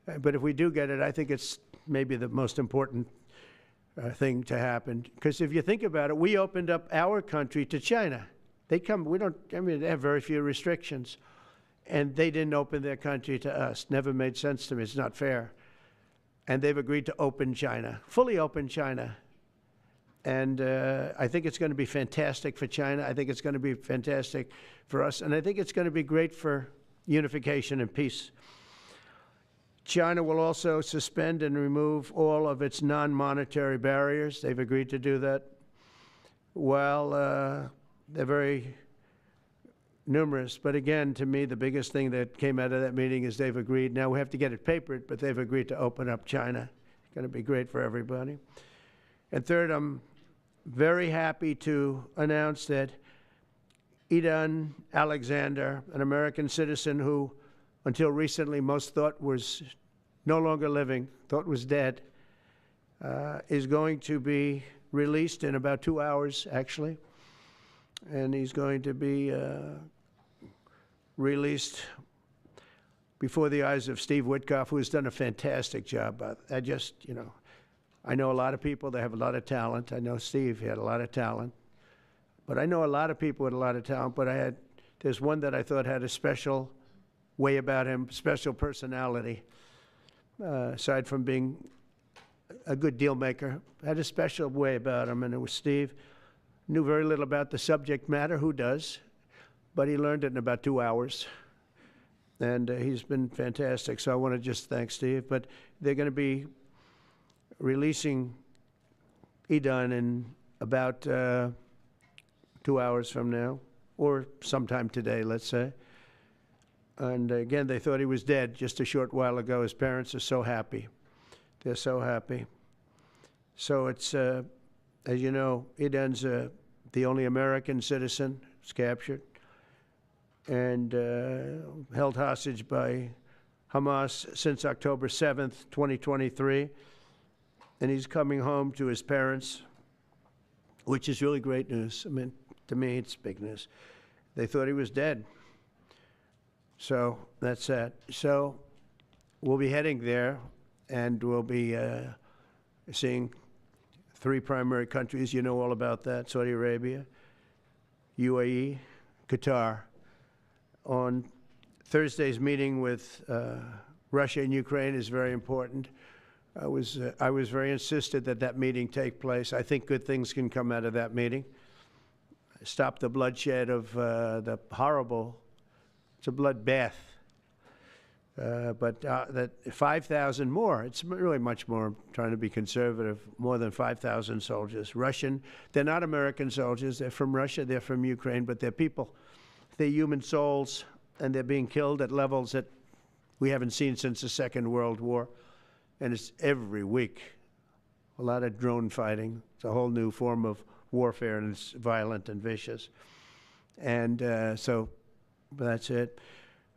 But if we do get it, I think it's maybe the most important thing to happen. Because if you think about it, we opened up our country to China. They come, we don't, I mean, they have very few restrictions. And they didn't open their country to us. Never made sense to me. It's not fair. And they've agreed to open China, fully open China. And I think it's going to be fantastic for China. I think it's going to be fantastic for us. And I think it's going to be great for unification and peace. China will also suspend and remove all of its non-monetary barriers. They've agreed to do that. Well, they're very numerous. But again, to me, the biggest thing that came out of that meeting is they've agreed. Now we have to get it papered, but they've agreed to open up China. It's going to be great for everybody. And third, I'm very happy to announce that Idan Alexander, an American citizen who until recently most thought was no longer living, thought was dead, is going to be released in about 2 hours, actually. And he's going to be released before the eyes of Steve Witkoff, who has done a fantastic job. I know a lot of people that have a lot of talent. I know Steve, he had a lot of talent. But I know a lot of people with a lot of talent, but there's one that I thought had a special way about him, special personality, aside from being a good deal maker, had a special way about him, and it was Steve. Knew very little about the subject matter, who does, but he learned it in about 2 hours. And he's been fantastic, so I want to just thank Steve. But they're going to be releasing Idan in about 2 hours from now, or sometime today, let's say. And again, they thought he was dead just a short while ago. His parents are so happy. They're so happy. So it's, as you know, Idan's the only American citizen who's captured and held hostage by Hamas since October 7th, 2023. And he's coming home to his parents, which is really great news. I mean, to me, it's big news. They thought he was dead. So that's that. So we'll be heading there, and we'll be seeing 3 primary countries. You know all about that: Saudi Arabia, UAE, Qatar. On Thursday's meeting with Russia and Ukraine is very important. I was very insistent that that meeting take place. I think good things can come out of that meeting. Stop the bloodshed of the horrible. It's a bloodbath. But that 5,000 more, it's really much more, I'm trying to be conservative, more than 5,000 soldiers. Russian, they're not American soldiers, they're from Russia, they're from Ukraine, but they're people. They're human souls, and they're being killed at levels that we haven't seen since the Second World War. And it's every week. A lot of drone fighting. It's a whole new form of warfare, and it's violent and vicious. And so that's it.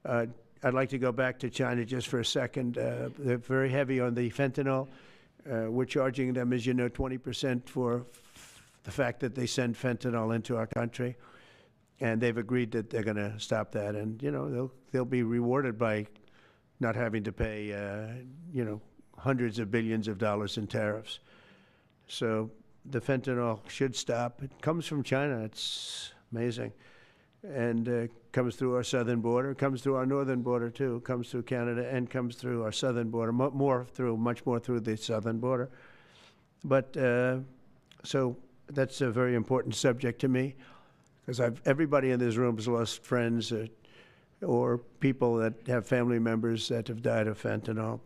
I'd like to go back to China just for a second. They're very heavy on the fentanyl. We're charging them, as you know, 20% for the fact that they send fentanyl into our country. And they've agreed that they're going to stop that. And, you know, they'll be rewarded by not having to pay, you know, hundreds of billions of dollars in tariffs. So the fentanyl should stop. It comes from China. It's amazing. And comes through our southern border, comes through our northern border too, comes through Canada, and comes through our southern border, much more through the southern border. But so that's a very important subject to me, because everybody in this room has lost friends or people that have family members that have died of fentanyl.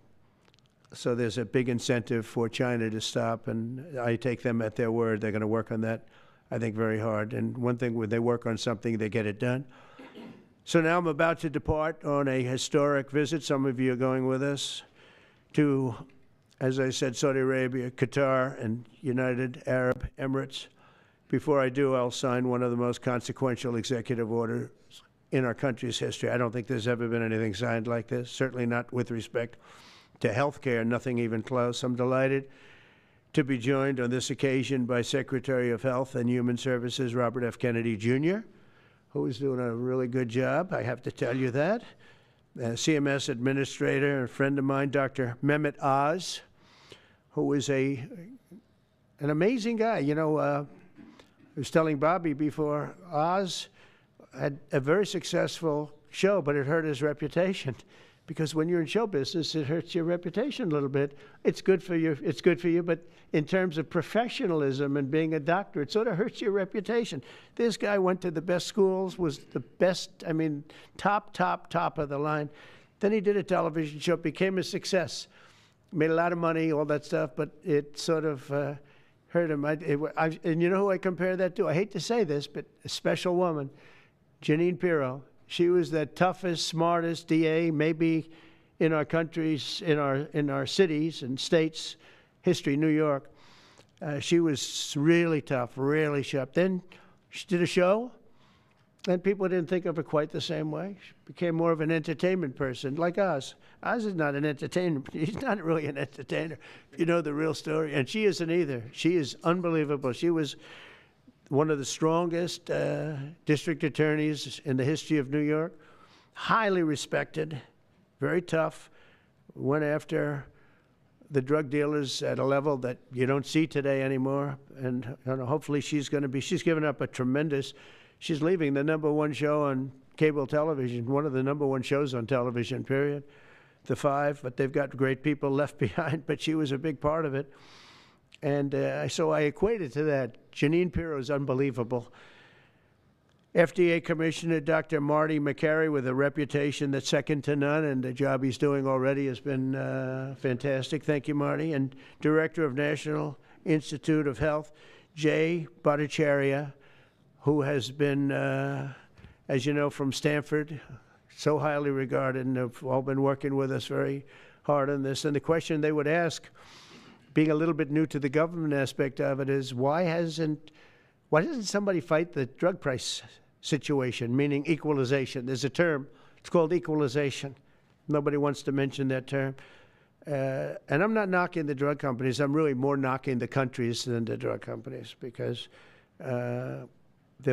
So there's a big incentive for China to stop, and I take them at their word. They're going to work on that, I think, very hard. And one thing, when they work on something, they get it done. So now I'm about to depart on a historic visit. Some of you are going with us to, as I said, Saudi Arabia, Qatar, and United Arab Emirates. Before I do, I'll sign one of the most consequential executive orders in our country's history. I don't think there's ever been anything signed like this, certainly not with respect to health care, nothing even close. I'm delighted to be joined on this occasion by Secretary of Health and Human Services Robert F. Kennedy, Jr., who is doing a really good job, I have to tell you that. CMS administrator, a friend of mine, Dr. Mehmet Oz, who was an amazing guy. You know, I was telling Bobby before, Oz had a very successful show, but it hurt his reputation. Because when you're in show business, it hurts your reputation a little bit. It's good for you, but in terms of professionalism and being a doctor, it sort of hurts your reputation. This guy went to the best schools, was the best, I mean, top of the line. Then he did a television show, became a success, made a lot of money, all that stuff, but it sort of hurt him. And you know who I compare that to? I hate to say this, but a special woman, Jeanine Pirro. She was the toughest, smartest DA, maybe in our countries, in our cities and states history, New York. She was really tough, really sharp. Then she did a show, and people didn't think of her quite the same way. She became more of an entertainment person, like Oz. Oz is not an entertainer. He's not really an entertainer, if you know the real story. And she isn't either. She is unbelievable. She was one of the strongest district attorneys in the history of New York, highly respected, very tough, went after the drug dealers at a level that you don't see today anymore. And you know, hopefully she's given up a tremendous, she's leaving the #1 show on cable television, one of the #1 shows on television, period, The Five, but they've got great people left behind, but she was a big part of it. And so I equated to that. Jeanine Pirro is unbelievable. FDA Commissioner Dr. Marty McCary, with a reputation that's second to none, and the job he's doing already has been fantastic. Thank you, Marty. And Director of National Institute of Health, Jay Bhattacharya, who has been, as you know, from Stanford, so highly regarded, and have all been working with us very hard on this. And the question they would ask, being a little bit new to the government aspect of it, is why doesn't somebody fight the drug price situation, meaning equalization? There's a term, it's called equalization. Nobody wants to mention that term. And I'm not knocking the drug companies. I'm really more knocking the countries than the drug companies, because they're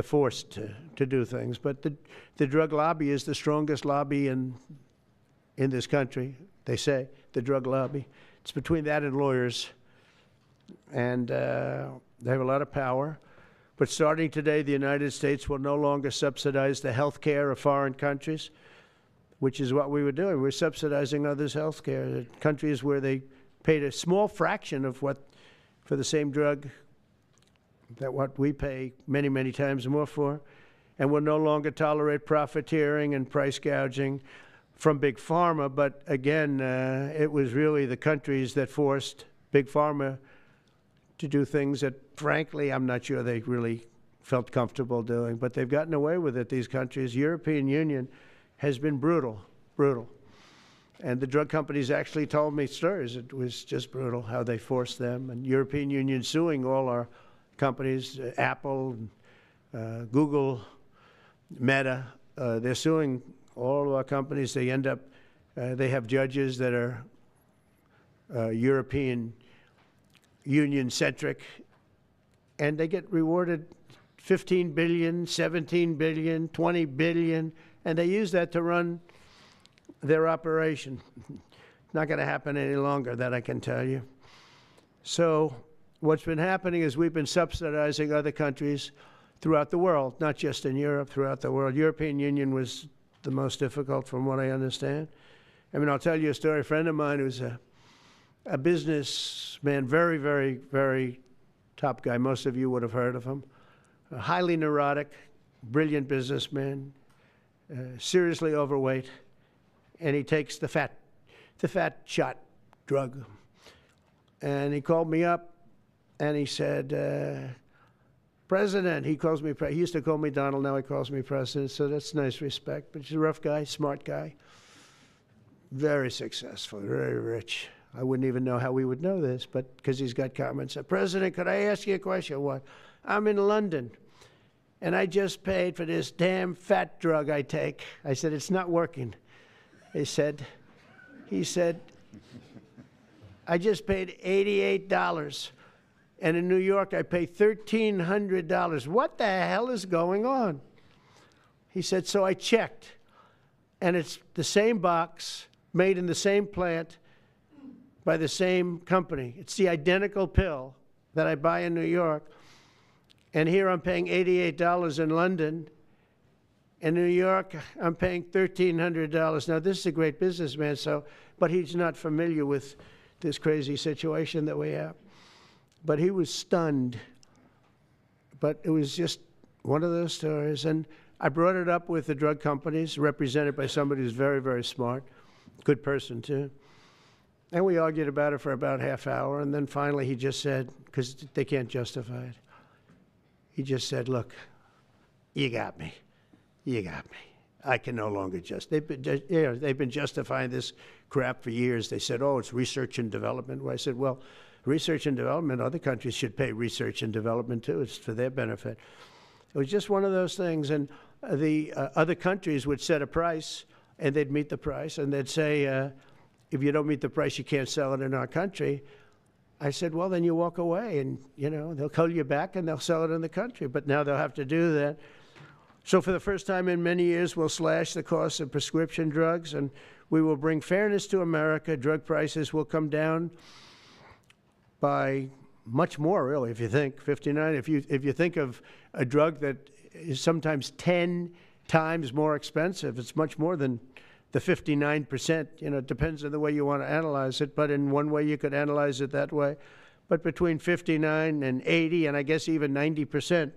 forced to do things. But the drug lobby is the strongest lobby in this country, they say, the drug lobby. It's between that and lawyers, and they have a lot of power. But starting today, the United States will no longer subsidize the health care of foreign countries, which is what we were doing. We're subsidizing others' health care. Countries where they paid a small fraction of what, for the same drug, that what we pay many, many times more for. And will no longer tolerate profiteering and price gouging from Big Pharma. But again, it was really the countries that forced Big Pharma to do things that, frankly, I'm not sure they really felt comfortable doing. But they've gotten away with it, these countries. European Union has been brutal. And the drug companies actually told me stories. It was just brutal how they forced them. And European Union suing all our companies, Apple, Google, Meta. They're suing all of our companies. They end up, they have judges that are European Union-centric, and they get rewarded $15 billion, $17 billion, $20 billion, and they use that to run their operation. Not going to happen any longer, that I can tell you. So what's been happening is we've been subsidizing other countries throughout the world, not just in Europe, throughout the world. European Union was the most difficult, from what I understand. I mean, I'll tell you a story. A friend of mine who's a businessman, very, very, very top guy. Most of you would have heard of him. A highly neurotic, brilliant businessman, seriously overweight, and he takes the fat shot drug. And he called me up, and he said, President, he calls me, he used to call me Donald, now he calls me President, so that's nice respect. But he's a rough guy, smart guy, very successful, very rich. I wouldn't even know how we would know this, but because he's got comments. President, could I ask you a question? What? I'm in London, and I just paid for this damn fat drug I take. I said, it's not working. He said, I just paid $88. And in New York, I pay $1,300. What the hell is going on? He said, so I checked. and it's the same box, made in the same plant, by the same company. It's the identical pill that I buy in New York, and here I'm paying $88 in London. In New York, I'm paying $1,300. Now, this is a great businessman, but he's not familiar with this crazy situation that we have. But he was stunned. But it was just one of those stories. And I brought it up with the drug companies, represented by somebody who's very, very smart, good person, too. And we argued about it for about half hour, and then finally he just said, because they can't justify it, he just said, look, you got me. You got me. I can no longer they've been justifying this crap for years. They said, oh, it's research and development. Well, I said, well, research and development, other countries should pay research and development too. It's for their benefit. It was just one of those things. And the other countries would set a price, and they'd meet the price, and they'd say, if you don't meet the price, you can't sell it in our country. I said, well, then you walk away, and they'll call you back, and they'll sell it in the country. But now they'll have to do that. So for the first time in many years, we'll slash the cost of prescription drugs, and we will bring fairness to America. Drug prices will come down by much more, really, if you think 59. If you think of a drug that is sometimes 10 times more expensive, it's much more than the 59%. It depends on the way you want to analyze it, but in one way you could analyze it that way. But between 59 and 80, and I guess even 90%.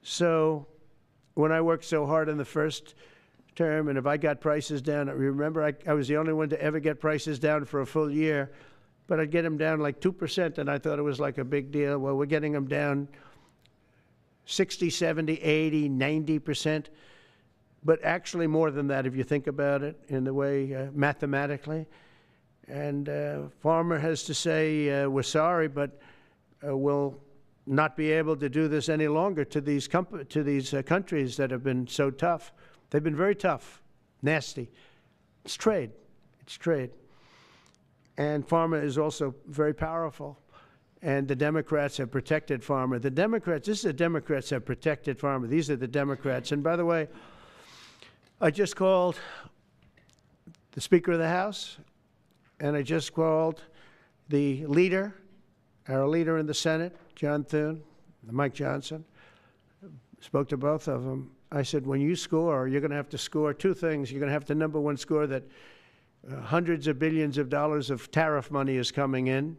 So when I worked so hard in the first term, and if I got prices down, remember I was the only one to ever get prices down for a full year, but I'd get them down like 2%, and I thought it was like a big deal. Well, we're getting them down 60, 70, 80, 90%, but actually more than that if you think about it in the way mathematically. And Pharma has to say, we're sorry, but we'll not be able to do this any longer to these countries that have been so tough. They've been very tough, nasty. It's trade. It's trade. And pharma is also very powerful. And the Democrats have protected pharma. The Democrats have protected pharma. These are the Democrats. And by the way, I just called the Speaker of the House, and I just called the leader, our leader in the Senate, John Thune, Mike Johnson. Spoke to both of them. I said, when you score, you're going to have to score two things. You're going to have to, number one, score that hundreds of billions of dollars of tariff money is coming in.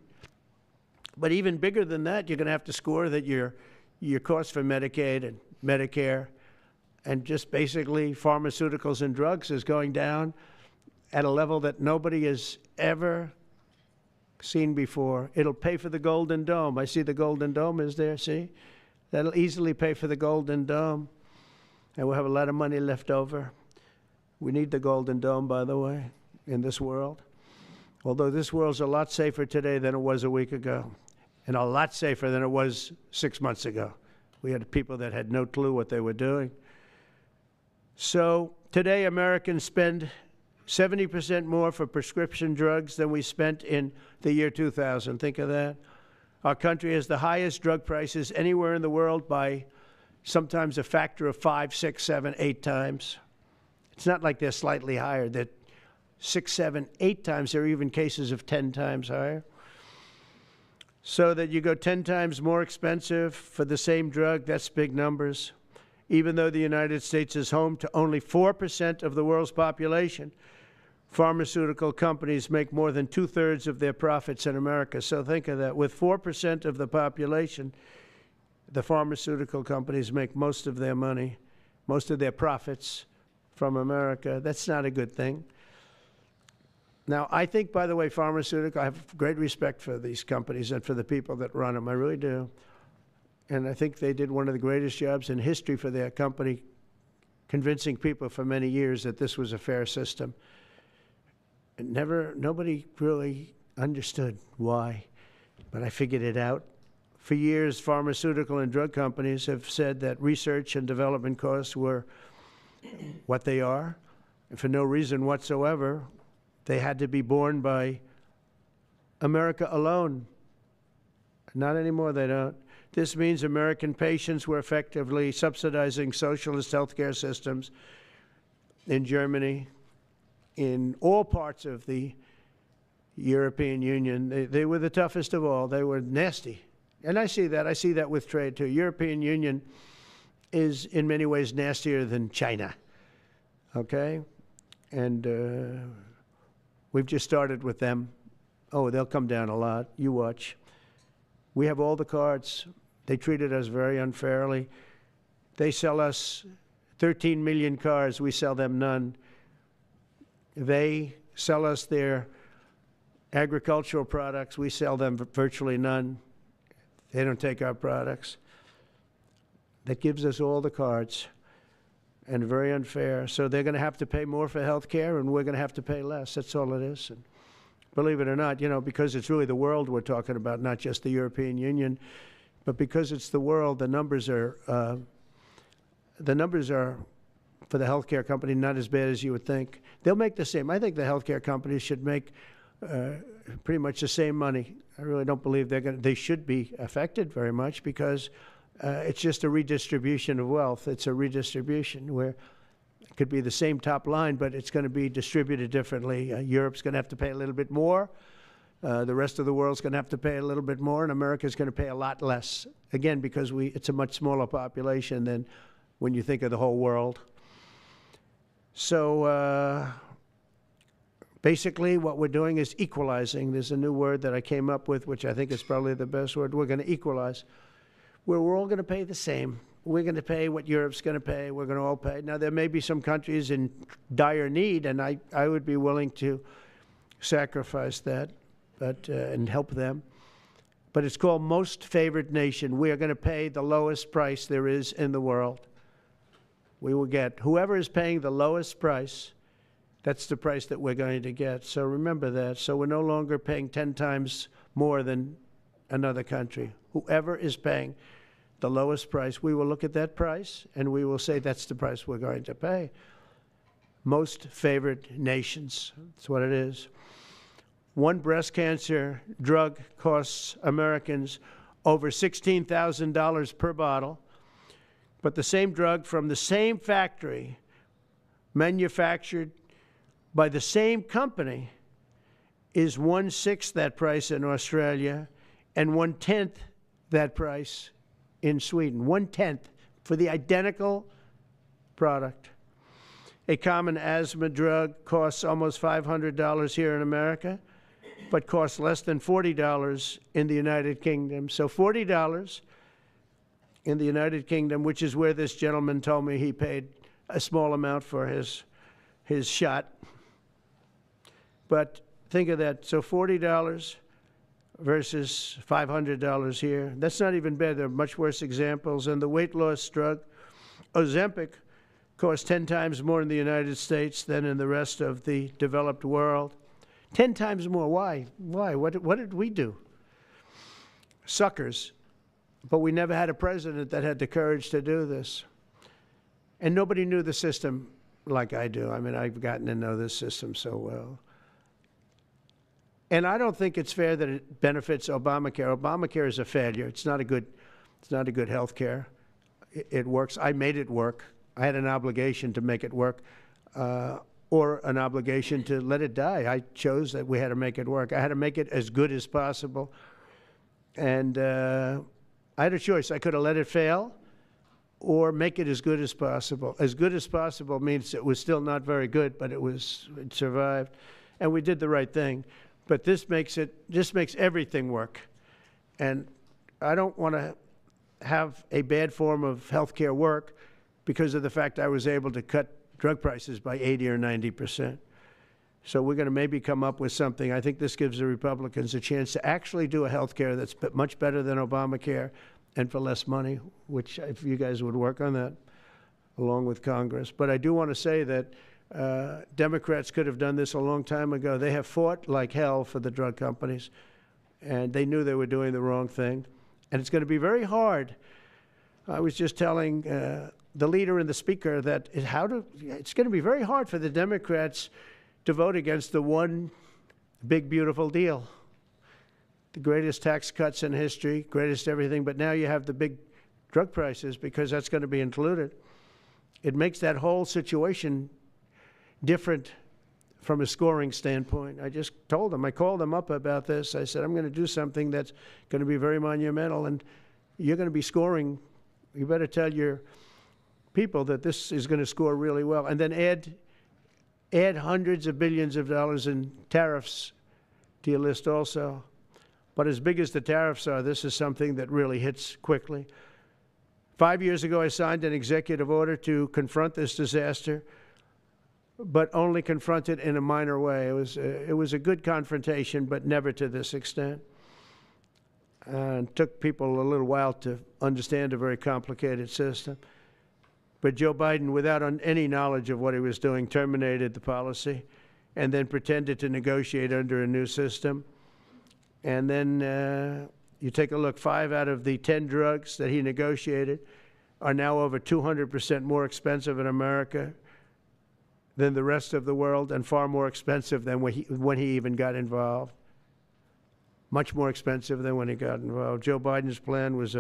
But even bigger than that, you're going to have to score that your cost for Medicaid and Medicare and just basically pharmaceuticals and drugs is going down at a level that nobody has ever seen before. It'll pay for the Golden Dome. I see the Golden Dome is there, see? That'll easily pay for the Golden Dome. And we'll have a lot of money left over. We need the Golden Dome, by the way, in this world. Although this world's a lot safer today than it was a week ago, and a lot safer than it was 6 months ago. We had people that had no clue what they were doing. So today Americans spend 70% more for prescription drugs than we spent in the year 2000. Think of that. Our country has the highest drug prices anywhere in the world by sometimes a factor of 5, 6, 7, 8 times. It's not like they're slightly higher. They're 6, 7, 8 times. There are even cases of 10 times higher. So that you go 10 times more expensive for the same drug, that's big numbers. Even though the United States is home to only 4% of the world's population, pharmaceutical companies make more than 2/3 of their profits in America. So think of that. With 4% of the population, the pharmaceutical companies make most of their money, most of their profits from America. That's not a good thing. Now, I think, by the way, I have great respect for these companies and for the people that run them. I really do. And I think they did one of the greatest jobs in history for their company, convincing people for many years that this was a fair system. And nobody really understood why, but I figured it out. For years, pharmaceutical and drug companies have said that research and development costs were what they are, and for no reason whatsoever. They had to be borne by America alone. Not anymore, they don't. This means American patients were effectively subsidizing socialist healthcare systems in Germany, in all parts of the European Union. They were the toughest of all. They were nasty. And I see that. I see that with trade, too. European Union is, in many ways, nastier than China. Okay? And we've just started with them. Oh, they'll come down a lot. You watch. We have all the cards. They treated us very unfairly. They sell us 13 million cars. We sell them none. They sell us their agricultural products. We sell them virtually none. They don't take our products. That gives us all the cards, and very unfair. So they're going to have to pay more for health care, and we're going to have to pay less. That's all it is. And believe it or not, you know, because it's really the world we're talking about, not just the European Union, but because it's the world, the numbers are for the healthcare company not as bad as you would think. They'll make the same. I think the healthcare companies should make pretty much the same money. I really don't believe they should be affected very much, because it's just a redistribution of wealth. It's a redistribution where it could be the same top line, but it's going to be distributed differently. Europe's going to have to pay a little bit more. The rest of the world's going to have to pay a little bit more, and America's going to pay a lot less. Again, because it's a much smaller population than when you think of the whole world. So basically what we're doing is equalizing. There's a new word that I came up with, which I think is probably the best word. We're going to equalize, where we're all going to pay the same. We're going to pay what Europe's going to pay. We're going to all pay. Now, there may be some countries in dire need, and I would be willing to sacrifice that and help them. But it's called most favored nation. We are going to pay the lowest price there is in the world. We will get whoever is paying the lowest price. That's the price that we're going to get. So remember that. So we're no longer paying 10 times more than another country. Whoever is paying the lowest price, we will look at that price and we will say that's the price we're going to pay. Most favored nations. That's what it is. One breast cancer drug costs Americans over $16,000 per bottle. But the same drug from the same factory, manufactured by the same company, is 1/6 that price in Australia and 1/10 that price in Sweden. 1/10 for the identical product. A common asthma drug costs almost $500 here in America, but costs less than $40 in the United Kingdom. So $40 in the United Kingdom, which is where this gentleman told me he paid a small amount for his shot. But think of that. So $40 versus $500 here. That's not even bad. There are much worse examples. And the weight loss drug, Ozempic, costs 10 times more in the United States than in the rest of the developed world. 10 times more. Why? Why? What did we do? Suckers. But we never had a president that had the courage to do this. And nobody knew the system like I do. I mean, I've gotten to know this system so well. And I don't think it's fair that it benefits Obamacare. Obamacare is a failure. It's not a good health care. It works. I made it work. I had an obligation to make it work, or an obligation to let it die. I chose that we had to make it work. I had to make it as good as possible. And I had a choice. I could have let it fail or make it as good as possible. As good as possible means it was still not very good, but it survived. And we did the right thing. But this makes everything work. And I don't want to have a bad form of health care work because of the fact I was able to cut drug prices by 80 or 90%. So we're going to maybe come up with something. I think this gives the Republicans a chance to actually do a health care that's much better than Obamacare and for less money, which if you guys would work on that along with Congress. But I do want to say that Democrats could have done this a long time ago. They have fought like hell for the drug companies, and they knew they were doing the wrong thing. And it's going to be very hard. I was just telling the leader and the speaker that it's going to be very hard for the Democrats to vote against the one big, beautiful deal. The greatest tax cuts in history, greatest everything, but now you have the big drug prices because that's going to be included. It makes that whole situation different from a scoring standpoint. I just told them, I called them up about this. I said, I'm going to do something that's going to be very monumental, and you're going to be scoring. You better tell your people that this is going to score really well, and then add hundreds of billions of dollars in tariffs to your list also. But as big as the tariffs are, this is something that really hits quickly. 5 years ago, I signed an executive order to confront this disaster, but only confront it in a minor way. It was a good confrontation, but never to this extent. And it took people a little while to understand a very complicated system. But Joe Biden, without any knowledge of what he was doing, terminated the policy and then pretended to negotiate under a new system. And then you take a look, 5 out of the 10 drugs that he negotiated are now over 200% more expensive in America than the rest of the world, and far more expensive than when he even got involved. Much more expensive than when he got involved. Joe Biden's plan was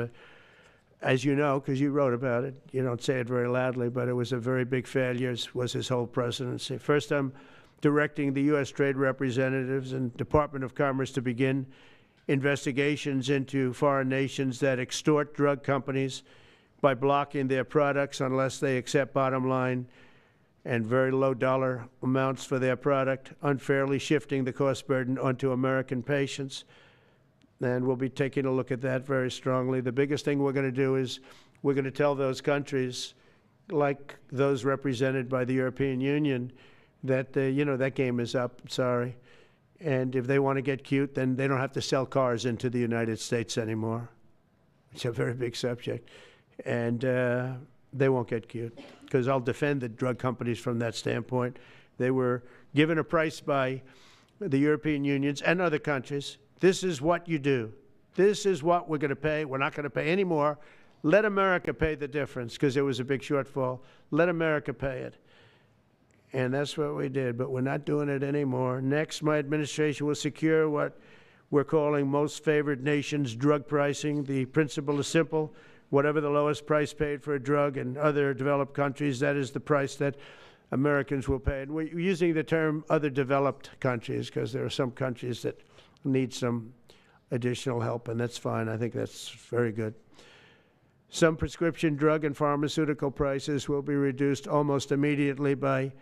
as you know, because you wrote about it, you don't say it very loudly, but it was a very big failure, was his whole presidency. First, I'm directing the U.S. Trade Representatives and Department of Commerce to begin investigations into foreign nations that extort drug companies by blocking their products unless they accept bottom line and very low dollar amounts for their product, unfairly shifting the cost burden onto American patients. And we'll be taking a look at that very strongly. The biggest thing we're going to do is we're going to tell those countries, like those represented by the European Union, that, that game is up, sorry. And if they want to get cute, then they don't have to sell cars into the United States anymore. It's a very big subject. And they won't get cute, because I'll defend the drug companies from that standpoint. They were given a price by the European unions and other countries. This is what you do. This is what we're going to pay. We're not going to pay any more. Let America pay the difference, because there was a big shortfall. Let America pay it. And that's what we did, but we're not doing it anymore. Next, my administration will secure what we're calling most favored nations drug pricing. The principle is simple. Whatever the lowest price paid for a drug in other developed countries, that is the price that Americans will pay. And we're using the term other developed countries because there are some countries that need some additional help, and that's fine. I think that's very good. Some prescription drug and pharmaceutical prices will be reduced almost immediately by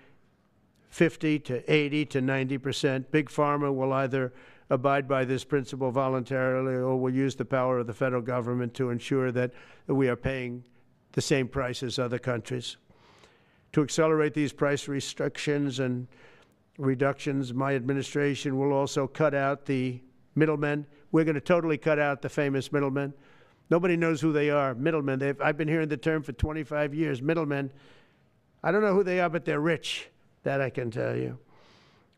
50 to 80 to 90%. Big Pharma will either abide by this principle voluntarily or will use the power of the federal government to ensure that we are paying the same price as other countries. To accelerate these price restrictions and reductions, my administration will also cut out the middlemen. We're going to totally cut out the famous middlemen. Nobody knows who they are, middlemen. I've been hearing the term for 25 years, middlemen. I don't know who they are, but they're rich. That I can tell you.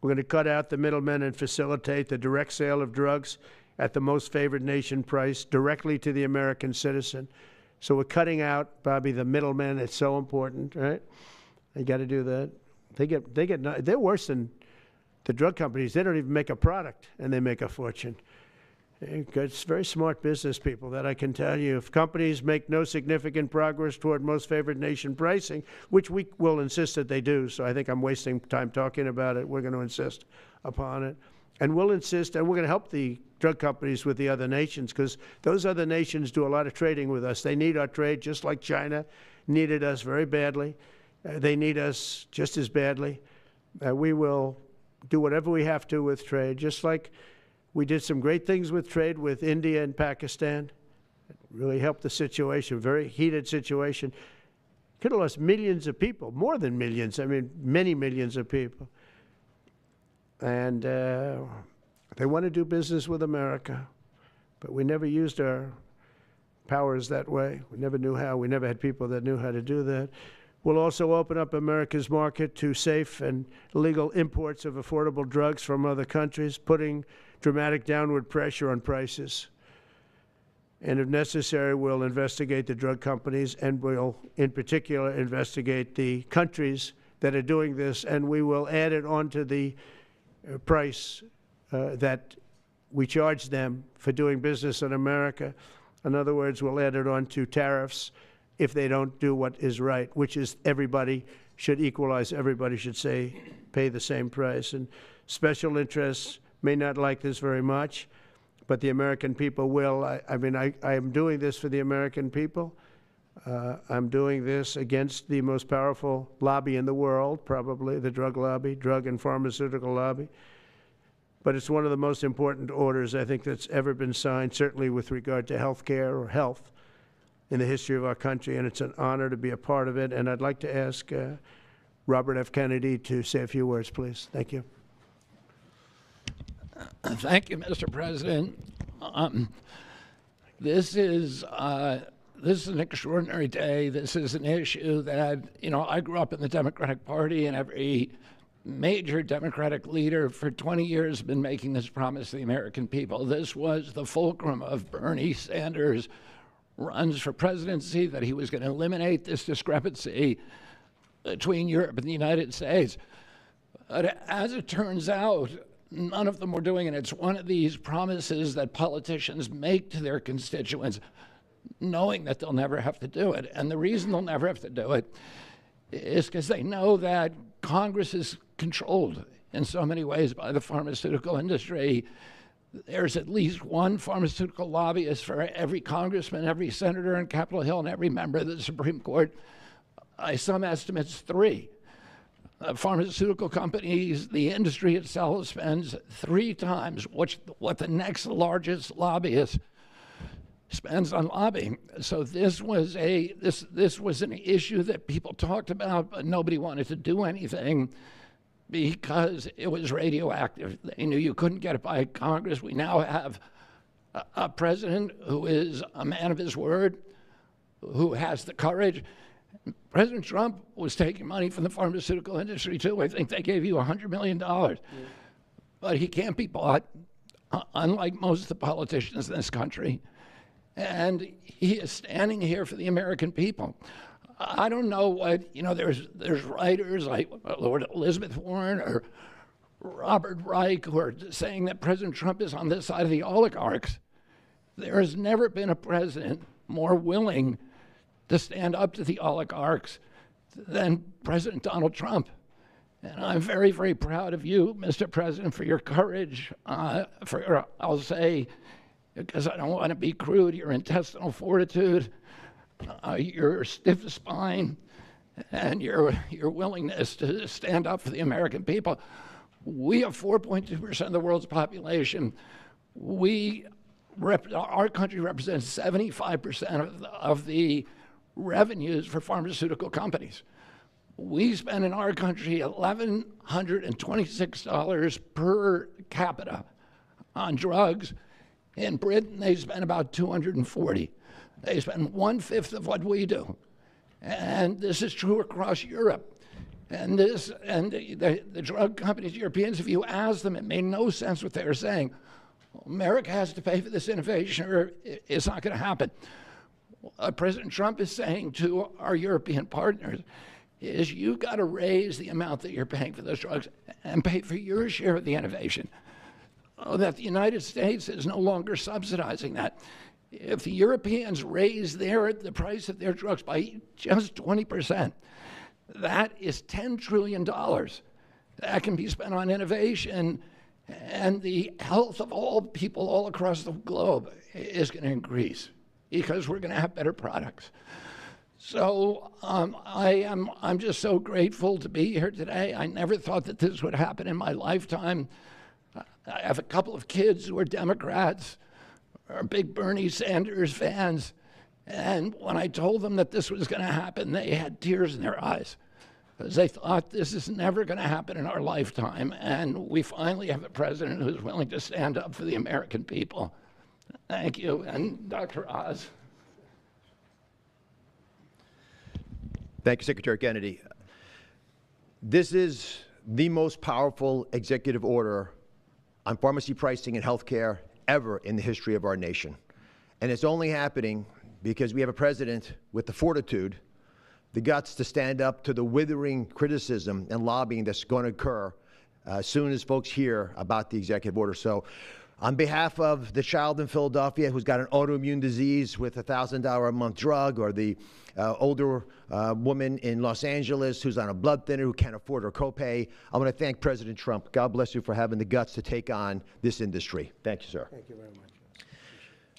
We're going to cut out the middlemen and facilitate the direct sale of drugs at the most favored nation price directly to the American citizen. So we're cutting out, Bobby, the middlemen. It's so important, right? You got to do that. They're worse than the drug companies. They don't even make a product, and they make a fortune. It's very smart business people, that I can tell you. If companies make no significant progress toward most favored nation pricing, which we will insist that they do, so I think I'm wasting time talking about it. We're going to insist upon it. And we'll insist, and we're going to help the drug companies with the other nations, because those other nations do a lot of trading with us. They need our trade, just like China needed us very badly. They need us just as badly. We will do whatever we have to with trade, just like we did some great things with trade with India and Pakistan. It really helped the situation, very heated situation. Could have lost millions of people, more than millions. I mean, many millions of people. And they want to do business with America, but we never used our powers that way. We never knew how. We never had people that knew how to do that. We'll also open up America's market to safe and legal imports of affordable drugs from other countries, putting dramatic downward pressure on prices. And if necessary, we'll investigate the drug companies, and we'll, in particular, investigate the countries that are doing this, and we will add it onto the price that we charge them for doing business in America. In other words, we'll add it onto tariffs if they don't do what is right, which is everybody should equalize. Everybody should pay the same price. And special interests may not like this very much, but the American people will. I mean, I am doing this for the American people. I'm doing this against the most powerful lobby in the world, probably, the drug lobby, drug and pharmaceutical lobby. But it's one of the most important orders, I think, that's ever been signed, certainly with regard to health care or health in the history of our country, and it's an honor to be a part of it. And I'd like to ask Robert F. Kennedy to say a few words, please. Thank you. Thank you, Mr. President. This is an extraordinary day. This is an issue that, I grew up in the Democratic Party, and every major Democratic leader for 20 years has been making this promise to the American people. This was the fulcrum of Bernie Sanders' runs for presidency, that he was going to eliminate this discrepancy between Europe and the United States. But as it turns out, none of them were doing it. It's one of these promises that politicians make to their constituents, knowing that they'll never have to do it. And the reason they'll never have to do it is because they know that Congress is controlled in so many ways by the pharmaceutical industry. There's at least one pharmaceutical lobbyist for every congressman, every senator on Capitol Hill, and every member of the Supreme Court. By some estimates, 3. Pharmaceutical companies, the industry itself spends 3 times what the next largest lobbyist spends on lobbying. So this was an issue that people talked about, but nobody wanted to do anything because it was radioactive. They knew you couldn't get it by Congress. We now have a president who is a man of his word, who has the courage. President Trump was taking money from the pharmaceutical industry too. I think they gave you $100 million. Yeah. But he can't be bought, unlike most of the politicians in this country. And he is standing here for the American people. I don't know what, there's writers like Lord Elizabeth Warren or Robert Reich who are saying that President Trump is on this side of the oligarchs. There has never been a president more willing to stand up to the oligarchs than President Donald Trump. And I'm very, very proud of you, Mr. President, for your courage, I'll say, because I don't want to be crude, your intestinal fortitude, your stiff spine, and your willingness to stand up for the American people. We have 4.2% of the world's population. Our country represents 75% of the revenues for pharmaceutical companies. We spend in our country $1,126 per capita on drugs. In Britain, they spend about $240. They spend 1/5 of what we do. And this is true across Europe. And the drug companies, Europeans, if you ask them, it made no sense what they were saying. America has to pay for this innovation or it's not going to happen. What President Trump is saying to our European partners is you've got to raise the amount that you're paying for those drugs and pay for your share of the innovation. That the United States is no longer subsidizing that. If the Europeans raise the price of their drugs by just 20%, that is $10 trillion. That can be spent on innovation, and the health of all people all across the globe is going to increase because we're going to have better products. So I'm just so grateful to be here today. I never thought that this would happen in my lifetime. I have a couple of kids who are Democrats, are big Bernie Sanders fans, and when I told them that this was going to happen, they had tears in their eyes because they thought this is never going to happen in our lifetime, and we finally have a president who's willing to stand up for the American people. Thank you, and Dr. Oz. Thank you, Secretary Kennedy. This is the most powerful executive order on pharmacy pricing and health care ever in the history of our nation. And it's only happening because we have a president with the fortitude, the guts to stand up to the withering criticism and lobbying that's going to occur as soon as folks hear about the executive order. So On behalf of the child in Philadelphia who's got an autoimmune disease with a $1,000 a month drug, or the older woman in Los Angeles who's on a blood thinner who can't afford her copay, I want to thank President Trump. God bless you for having the guts to take on this industry. Thank you, sir. Thank you very much.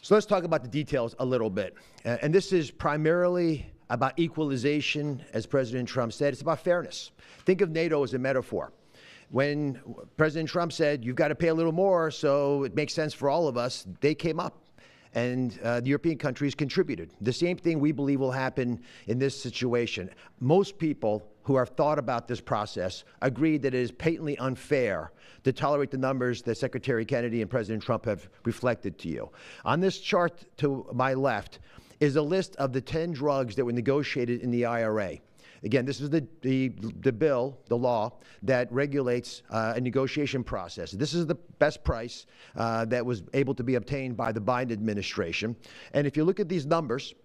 So let's talk about the details a little bit. And this is primarily about equalization, as President Trump said. It's about fairness. Think of NATO as a metaphor. When President Trump said, you've got to pay a little more, so it makes sense for all of us, they came up. And the European countries contributed. The same thing we believe will happen in this situation. Most people who have thought about this process agree that it is patently unfair to tolerate the numbers that Secretary Kennedy and President Trump have reflected to you. On this chart to my left is a list of the 10 drugs that were negotiated in the IRA. Again, this is the bill, the law, that regulates a negotiation process. This is the best price that was able to be obtained by the Biden administration. And if you look at these numbers,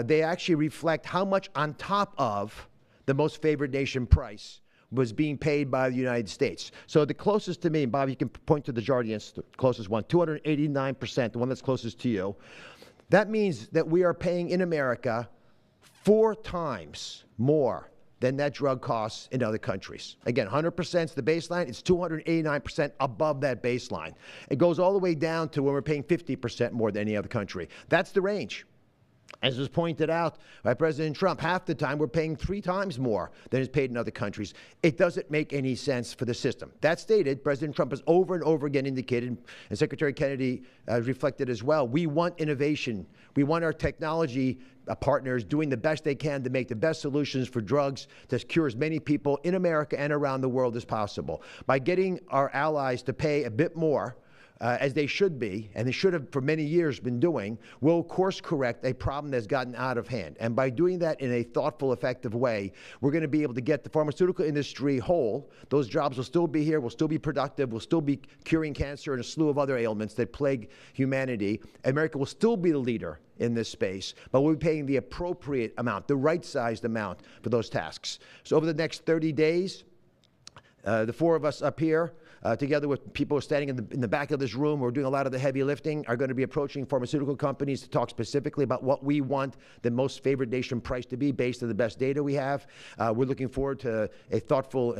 they actually reflect how much on top of the most favored nation price was being paid by the United States. So the closest to me, and Bob, you can point to the Jardiance, the closest one, 289%, the one that's closest to you. That means that we are paying in America 4 times more than that drug costs in other countries. Again, 100% is the baseline. It's 289% above that baseline. It goes all the way down to when we're paying 50% more than any other country. That's the range. As was pointed out by President Trump, half the time we're paying 3 times more than is paid in other countries. It doesn't make any sense for the system. That stated, President Trump has over and over again indicated, and Secretary Kennedy reflected as well, we want innovation. We want our technology partners doing the best they can to make the best solutions for drugs to cure as many people in America and around the world as possible. By getting our allies to pay a bit more, as they should be, and they should have for many years been doing, will course correct a problem that's gotten out of hand. And by doing that in a thoughtful, effective way, we're going to be able to get the pharmaceutical industry whole. Those jobs will still be here, will still be productive, will still be curing cancer and a slew of other ailments that plague humanity. America will still be the leader in this space, but we'll be paying the appropriate amount, the right-sized amount for those tasks. So over the next 30 days, the 4 of us up here, together with people standing in the back of this room who are doing a lot of the heavy lifting, are going to be approaching pharmaceutical companies to talk specifically about what we want the most favored nation price to be based on the best data we have. We're looking forward to a thoughtful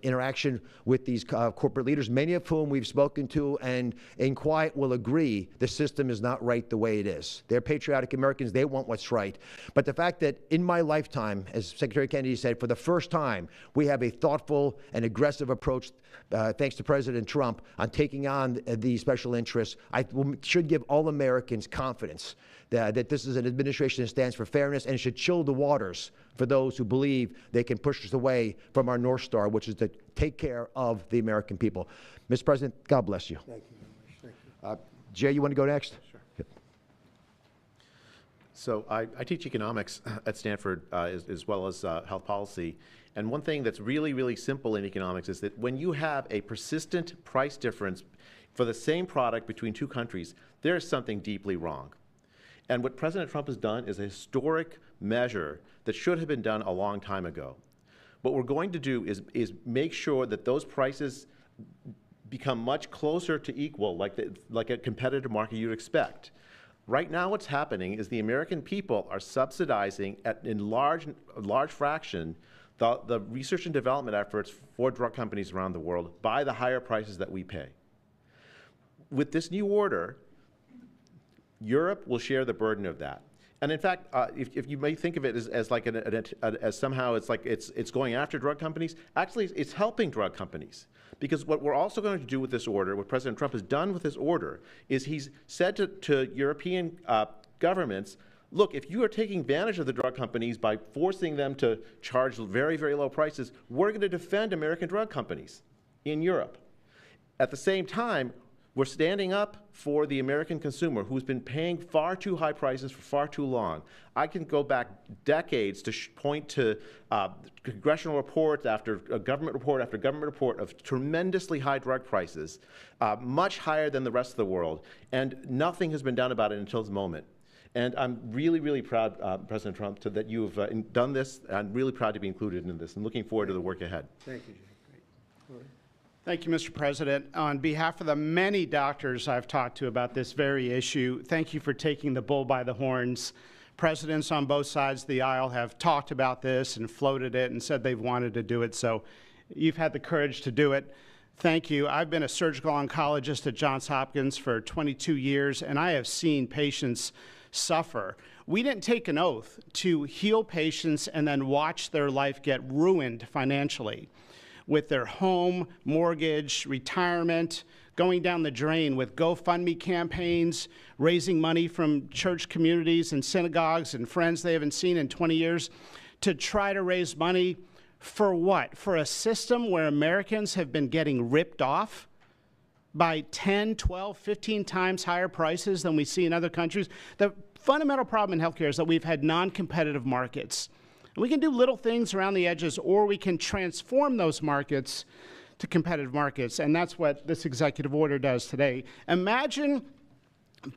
interaction with these corporate leaders, many of whom we've spoken to and in quiet will agree the system is not right the way it is. They're patriotic Americans. They want what's right. But the fact that in my lifetime, as Secretary Kennedy said, for the first time, we have a thoughtful and aggressive approach thanks to President Trump, on taking on the special interests, should give all Americans confidence that this is an administration that stands for fairness, and it should chill the waters for those who believe they can push us away from our North Star, which is to take care of the American people. Mr. President, God bless you. Thank you very much. Thank you. Jay, you want to go next? Sure. Yep. So I teach economics at Stanford as well as health policy. And one thing that's really, really simple in economics is that when you have a persistent price difference for the same product between 2 countries, there is something deeply wrong. And what President Trump has done is a historic measure that should have been done a long time ago. What we're going to do is make sure that those prices become much closer to equal, like a competitive market you'd expect. Right now what's happening is the American people are subsidizing in large fraction the research and development efforts for drug companies around the world by the higher prices that we pay. With this new order, Europe will share the burden of that. And in fact, if you may think of it as like as somehow it's going after drug companies, actually it's helping drug companies. Because what we're also going to do with this order, what President Trump has done with this order, is he's said to European governments, look, if you are taking advantage of the drug companies by forcing them to charge very, very low prices, we're going to defend American drug companies in Europe. At the same time, we're standing up for the American consumer who's been paying far too high prices for far too long. I can go back decades to point to congressional reports after government report after government report of tremendously high drug prices, much higher than the rest of the world, and nothing has been done about it until this moment. And I'm really, really proud, President Trump, that you've done this. I'm really proud to be included in this and looking forward to the work ahead. Thank you, Jay. Great. All right. Thank you, Mr. President. On behalf of the many doctors I've talked to about this very issue, thank you for taking the bull by the horns. Presidents on both sides of the aisle have talked about this and floated it and said they've wanted to do it, so you've had the courage to do it. Thank you. I've been a surgical oncologist at Johns Hopkins for 22 years, and I have seen patients suffer. We didn't take an oath to heal patients and then watch their life get ruined financially, with their home, mortgage, retirement, going down the drain with GoFundMe campaigns, raising money from church communities and synagogues and friends they haven't seen in 20 years to try to raise money for what? For a system where Americans have been getting ripped off by 10, 12, 15 times higher prices than we see in other countries. The fundamental problem in healthcare is that we've had non-competitive markets. We can do little things around the edges, or we can transform those markets to competitive markets, and that's what this executive order does today. Imagine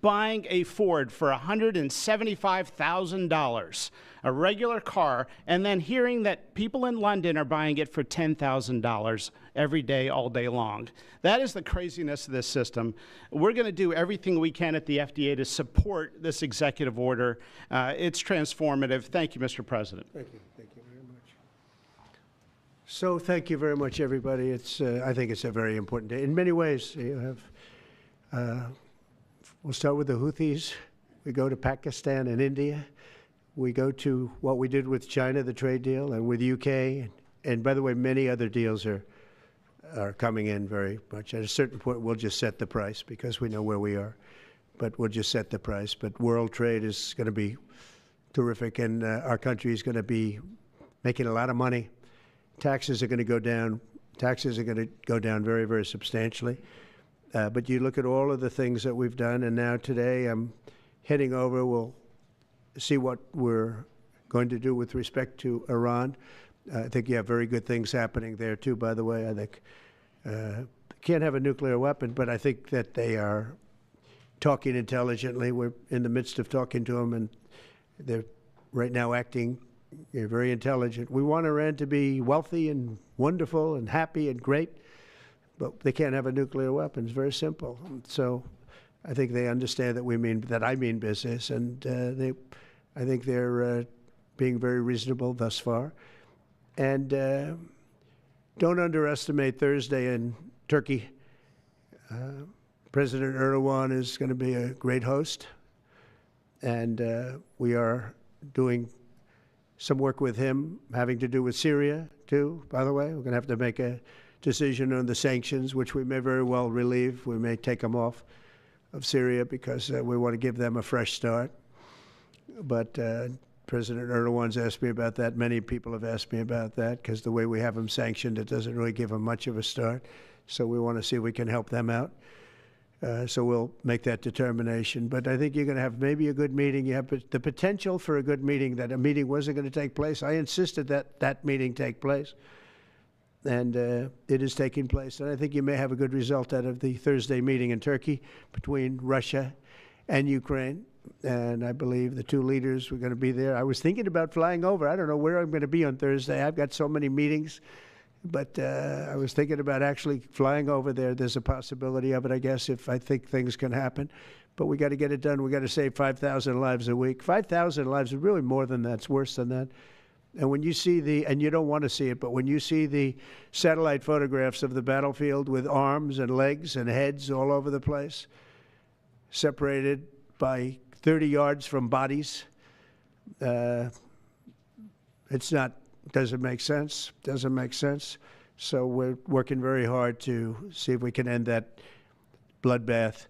buying a Ford for $175,000, a regular car, and then hearing that people in London are buying it for $10,000 every day, all day long. That is the craziness of this system. We're going to do everything we can at the FDA to support this executive order. It's transformative. Thank you, Mr. President. Thank you. Thank you very much. So thank you very much, everybody. I think it's a very important day. In many ways, you have, we'll start with the Houthis. We go to Pakistan and India. We go to what we did with China, the trade deal, and with UK. And by the way, many other deals are coming in very much. At a certain point, we'll just set the price because we know where we are. But we'll just set the price. But world trade is going to be terrific, and our country is going to be making a lot of money. Taxes are going to go down. Taxes are going to go down very, very substantially. But you look at all of the things that we've done, and now today I'm heading over. We'll see what we're going to do with respect to Iran. I think you have very good things happening there, too, by the way. I think can't have a nuclear weapon, but I think that they are talking intelligently. We're in the midst of talking to them, and they're right now acting very intelligent. We want Iran to be wealthy and wonderful and happy and great, but they can't have a nuclear weapon. It's very simple. So I think they understand that I mean business, and I think they're being very reasonable thus far. And don't underestimate Thursday in Turkey. President Erdogan is going to be a great host, and we are doing some work with him having to do with Syria, too, by the way. We're going to have to make a decision on the sanctions, which we may very well relieve. We may take them off of Syria because we want to give them a fresh start. But President Erdogan's asked me about that. Many people have asked me about that because the way we have them sanctioned, it doesn't really give them much of a start. So we want to see if we can help them out. So we'll make that determination. But I think you're going to have maybe a good meeting. You have the potential for a good meeting, that a meeting wasn't going to take place. I insisted that that meeting take place. And it is taking place. And I think you may have a good result out of the Thursday meeting in Turkey between Russia and Ukraine. And I believe the two leaders were going to be there. I was thinking about flying over. I don't know where I'm going to be on Thursday. I've got so many meetings. But I was thinking about actually flying over there. There's a possibility of it, I guess, if I think things can happen. But we got to get it done. We got to save 5,000 lives a week. 5,000 lives is really more than that. It's worse than that. And when you see and you don't want to see it, but when you see the satellite photographs of the battlefield with arms and legs and heads all over the place, separated by 30 yards from bodies, doesn't make sense. Doesn't make sense. So we're working very hard to see if we can end that bloodbath.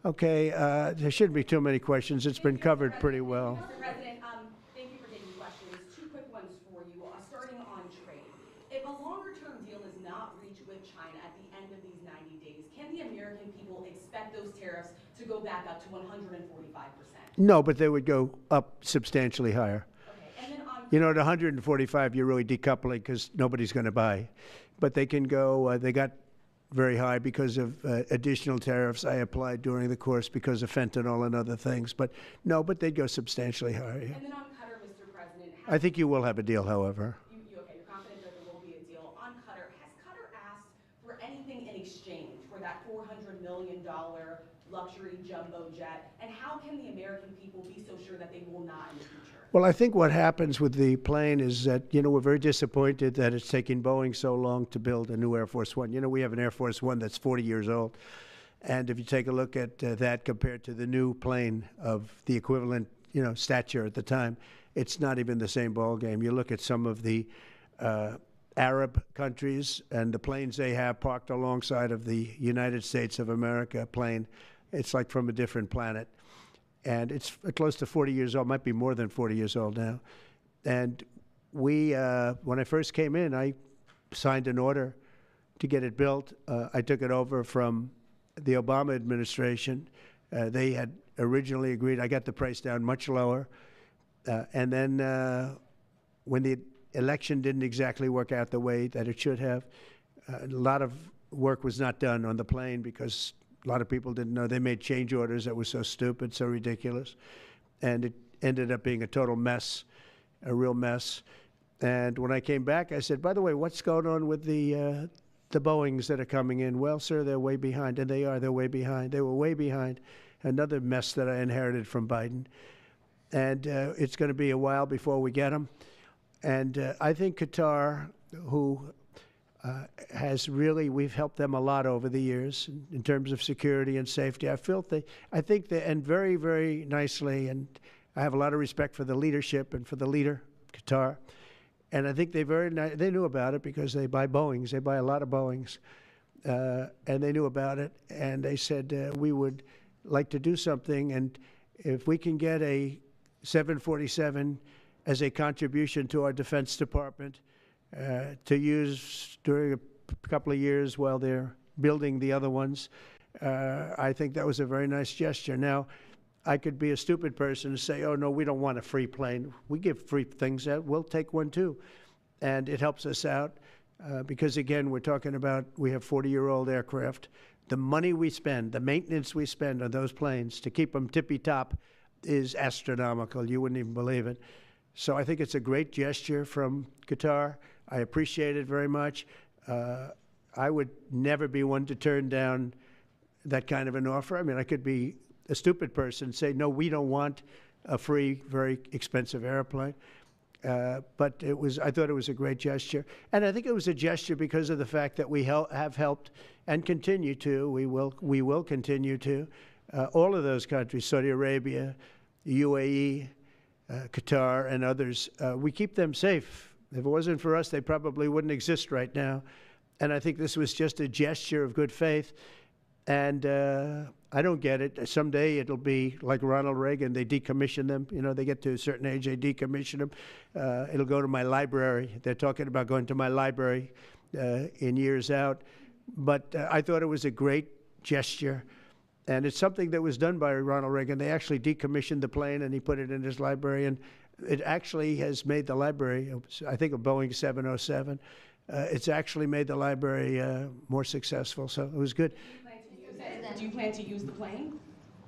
Okay, there shouldn't be too many questions. It's been covered pretty well. Mr. President, thank you for taking questions. Two quick ones for you. Starting on trade. If a longer-term deal is not reached with China at the end of these 90 days, can the American people expect those tariffs to go back up to 145%? No, but they would go up substantially higher. And then you know, at 145, you're really decoupling because nobody's going to buy. But they can go, they got very high because of additional tariffs I applied during the course because of fentanyl and other things. But no, but they'd go substantially higher. And then on Qatar, Mr. President. I think you will have a deal, however. Okay, you're confident that there will be a deal. On Qatar, has Qatar asked for any billion luxury jumbo jet? And how can the American people be so sure that they will not in the future? Well, I think what happens with the plane is that, we're very disappointed that it's taking Boeing so long to build a new Air Force One. We have an Air Force One that's 40 years old. And if you take a look at that compared to the new plane of the equivalent, stature at the time, it's not even the same ballgame. You look at some of the Arab countries and the planes they have parked alongside of the United States of America plane, it's like from a different planet. And it's close to 40 years old, might be more than 40 years old now. And we, when I first came in, I signed an order to get it built. I took it over from the Obama administration. They had originally agreed. I got the price down much lower. And then when the election didn't exactly work out the way that it should have, a lot of work was not done on the plane because a lot of people didn't know. They made change orders that were so stupid, so ridiculous. And it ended up being a total mess, a real mess. And when I came back, I said, by the way, what's going on with the Boeings that are coming in? Well, sir, they're way behind. And they are. They're way behind. They were way behind. Another mess that I inherited from Biden. And it's going to be a while before we get them. And I think Qatar, who has really, we've helped them a lot over the years in terms of security and safety. I think they, and very, very nicely, and I have a lot of respect for the leadership and for the leader, Qatar. And I think they knew about it because they buy Boeings. They buy a lot of Boeings. And they knew about it. And they said, we would like to do something. And if we can get a 747 as a contribution to our Defense Department to use during a couple of years while they're building the other ones, I think that was a very nice gesture. Now, I could be a stupid person and say, oh, no, we don't want a free plane. We give free things out. We'll take one, too. And it helps us out because, again, we're talking about we have 40-year-old aircraft. The money we spend, the maintenance we spend on those planes to keep them tippy-top is astronomical. You wouldn't even believe it. So I think it's a great gesture from Qatar. I appreciate it very much. I would never be one to turn down that kind of an offer. I mean, I could be a stupid person and say, no, we don't want a free, very expensive airplane. But I thought it was a great gesture. And I think it was a gesture because of the fact that we have helped and continue to, we will continue to, all of those countries, Saudi Arabia, UAE, Qatar, and others, we keep them safe. If it wasn't for us, they probably wouldn't exist right now. And I think this was just a gesture of good faith. And I don't get it. Someday it'll be like Ronald Reagan. They decommission them. They get to a certain age, they decommission them. It'll go to my library. They're talking about going to my library in years out. But I thought it was a great gesture. And it's something that was done by Ronald Reagan. They actually decommissioned the plane, and he put it in his library. And it actually has made the library, I think, a Boeing 707. It's actually made the library more successful. So it was good. Do you plan to use the plane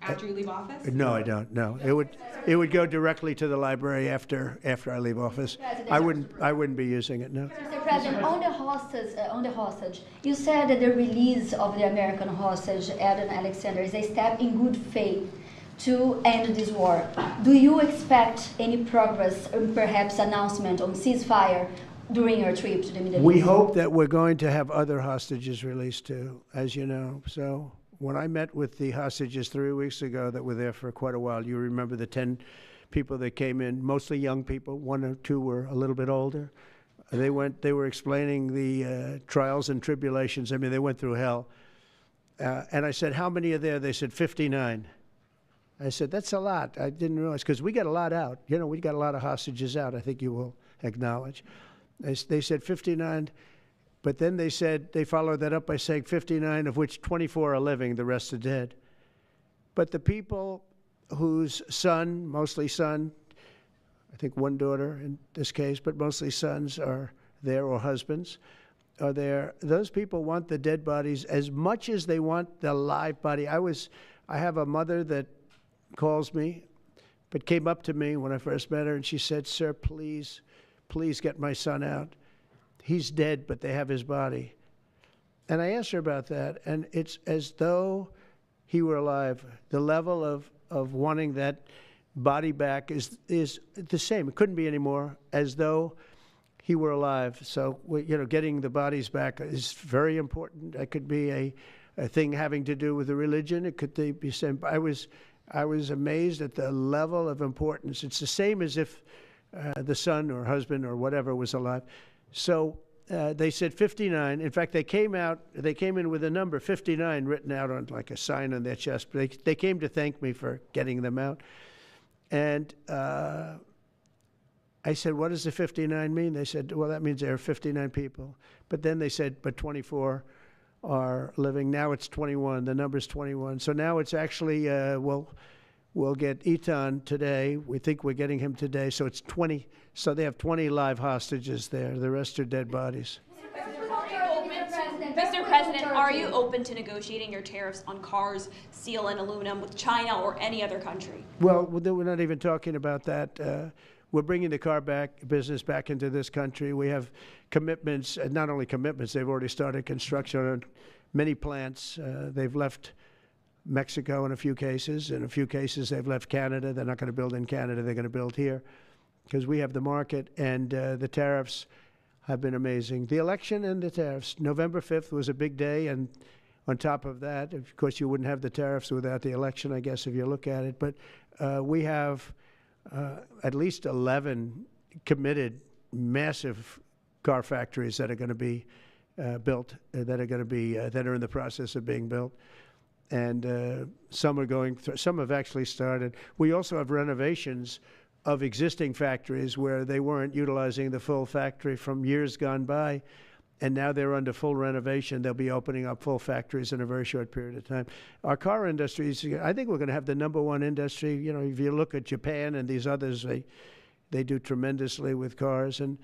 after you leave office? No, I don't. No, it would go directly to the library after I leave office. I wouldn't be using it. No. Mr. President, on the hostage, you said that the release of the American hostage, Adam Alexander, is a step in good faith to end this war. Do you expect any progress or perhaps announcement on ceasefire during your trip to the Middle East? We hope that we're going to have other hostages released too, as you know. So when I met with the hostages 3 weeks ago that were there for quite a while, you remember the 10 people that came in, mostly young people. 1 or 2 were a little bit older. They were explaining the trials and tribulations. I mean, they went through hell. And I said, how many are there? They said 59. I said, that's a lot. I didn't realize, because we got a lot out. We got a lot of hostages out, I think you will acknowledge. They said 59, but then they said, they followed that up by saying 59, of which 24 are living, the rest are dead. But the people whose son, mostly son, I think 1 daughter in this case, but mostly sons are there, or husbands are there, those people want the dead bodies as much as they want the live body. I have a mother that calls me, but came up to me when I first met her, and she said, sir, please get my son out. He's dead, but they have his body. And I asked her about that, and it's as though he were alive. The level of wanting that body back is the same. It couldn't be any more, as though he were alive. So, getting the bodies back is very important. That could be a thing having to do with the religion. It could be same. I was amazed at the level of importance. It's the same as if the son or husband or whatever was alive. So they said 59. In fact, they came in with a number 59 written out on like a sign on their chest. But they came to thank me for getting them out. And I said, what does the 59 mean? They said, well, that means there are 59 people. But then they said, but 24 are living. Now it's 21. The number's 21. So now it's actually, we'll get Eitan today. We think we're getting him today. So it's 20. So they have 20 live hostages there. The rest are dead bodies. Mr. President, are you open to negotiating your tariffs on cars, steel, and aluminum with China or any other country? Well, we're not even talking about that. We're bringing the car business back into this country. We have commitments, and not only commitments, they've already started construction on many plants. They've left Mexico in a few cases. In a few cases, they've left Canada. They're not going to build in Canada. They're going to build here because we have the market, and the tariffs have been amazing. The election and the tariffs. November 5th was a big day, and on top of that, of course, you wouldn't have the tariffs without the election, I guess, if you look at it. But we have at least 11 committed massive car factories that are going to be built, that are in the process of being built. And some are going through, some have actually started. We also have renovations of existing factories where they weren't utilizing the full factory from years gone by, and now they're under full renovation. They'll be opening up full factories in a very short period of time. Our car industries, I think we're going to have the #1 industry. You know, if you look at Japan and these others, they do tremendously with cars, and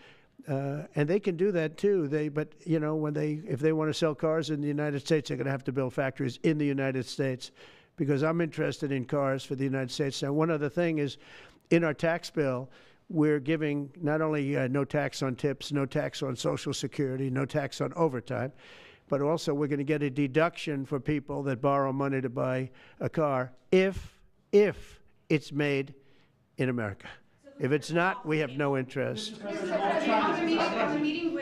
they can do that too. But you know, if they want to sell cars in the United States, they're going to have to build factories in the United States, because I'm interested in cars for the United States. Now, one other thing is, in our tax bill, we're giving not only no tax on tips, no tax on Social Security, no tax on overtime, but also we're going to get a deduction for people that borrow money to buy a car if it's made in America. If it's not, we have no interest. On the meeting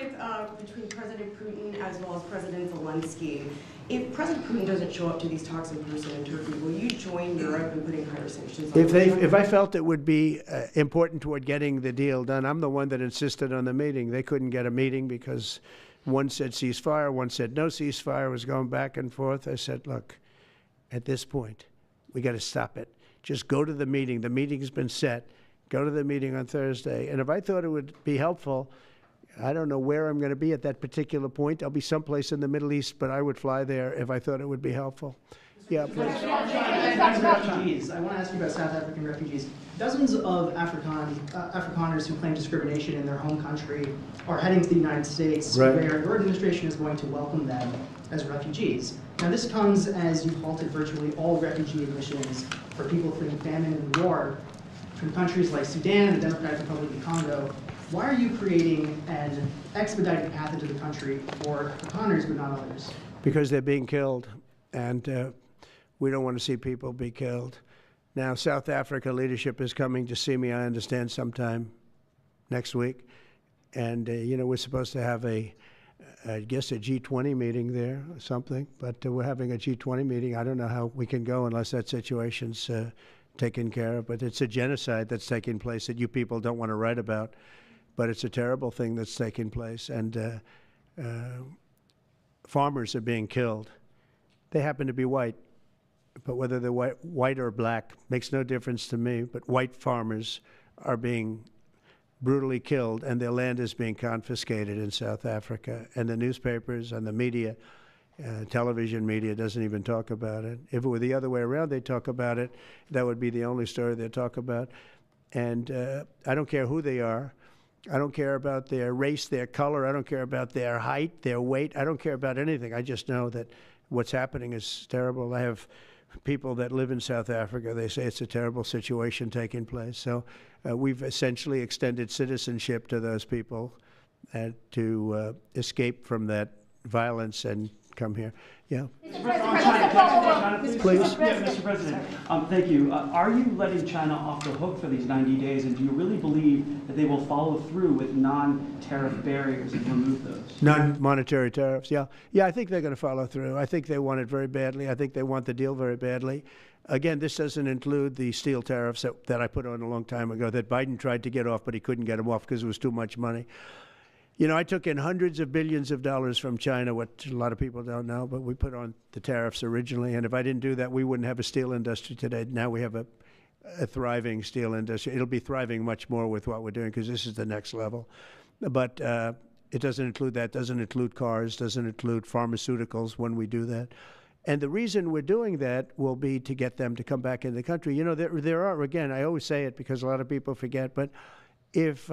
between President Putin as well as President Zelensky, if President Putin doesn't show up to these talks in person in Turkey, will you join Europe in putting higher sanctions on If I felt it would be important toward getting the deal done, I'm the one that insisted on the meeting. They couldn't get a meeting because one said ceasefire, one said no ceasefire, was going back and forth. I said, look, at this point, we got to stop it. Just go to the meeting. The meeting's been set. Go to the meeting on Thursday. And if I thought it would be helpful, I don't know where I'm going to be at that particular point. I'll be someplace in the Middle East, but I would fly there if I thought it would be helpful. Yeah, please. Refugees. I want to ask you about South African refugees. Dozens of Afrikaners who claim discrimination in their home country are heading to the United States, right, where your administration is going to welcome them as refugees. Now, this comes as you've halted virtually all refugee admissions for people fleeing famine and war from countries like Sudan and the Democratic Republic of Congo. Why are you creating an expedited path into the country for Afrikaners but not others? Because they're being killed, and we don't want to see people be killed. Now, South Africa leadership is coming to see me, I understand, sometime next week. And, you know, we're supposed to have I guess a G20 meeting there or something, but we're having a G20 meeting. I don't know how we can go unless that situation's taken care of, but it's a genocide that's taking place that you people don't want to write about, but it's a terrible thing that's taking place, and farmers are being killed. They happen to be white, but whether they're white or black makes no difference to me, but white farmers are being brutally killed, and their land is being confiscated in South Africa, and the newspapers and the media, television media, doesn't even talk about it. If it were the other way around, they'd talk about it. That would be the only story they'd talk about. And I don't care who they are. I don't care about their race, their color. I don't care about their height, their weight. I don't care about anything. I just know that what's happening is terrible. I have people that live in South Africa. They say it's a terrible situation taking place. So we've essentially extended citizenship to those people to escape from that violence and come here. Yeah. Mr. President, Please. Yeah, Mr. President, thank you. Are you letting China off the hook for these 90 days, and do you really believe that they will follow through with non-tariff barriers and remove those? Non-monetary tariffs, yeah. Yeah, I think they're going to follow through. I think they want it very badly. I think they want the deal very badly. Again, this doesn't include the steel tariffs that I put on a long time ago that Biden tried to get off, but he couldn't get them off because it was too much money. You know, I took in hundreds of billions of dollars from China, what a lot of people don't know, but we put on the tariffs originally. And if I didn't do that, we wouldn't have a steel industry today. Now we have a thriving steel industry. It'll be thriving much more with what we're doing because this is the next level. But it doesn't include that, doesn't include cars, doesn't include pharmaceuticals when we do that. And the reason we're doing that will be to get them to come back in the country. You know, there are, again, I always say it because a lot of people forget, but if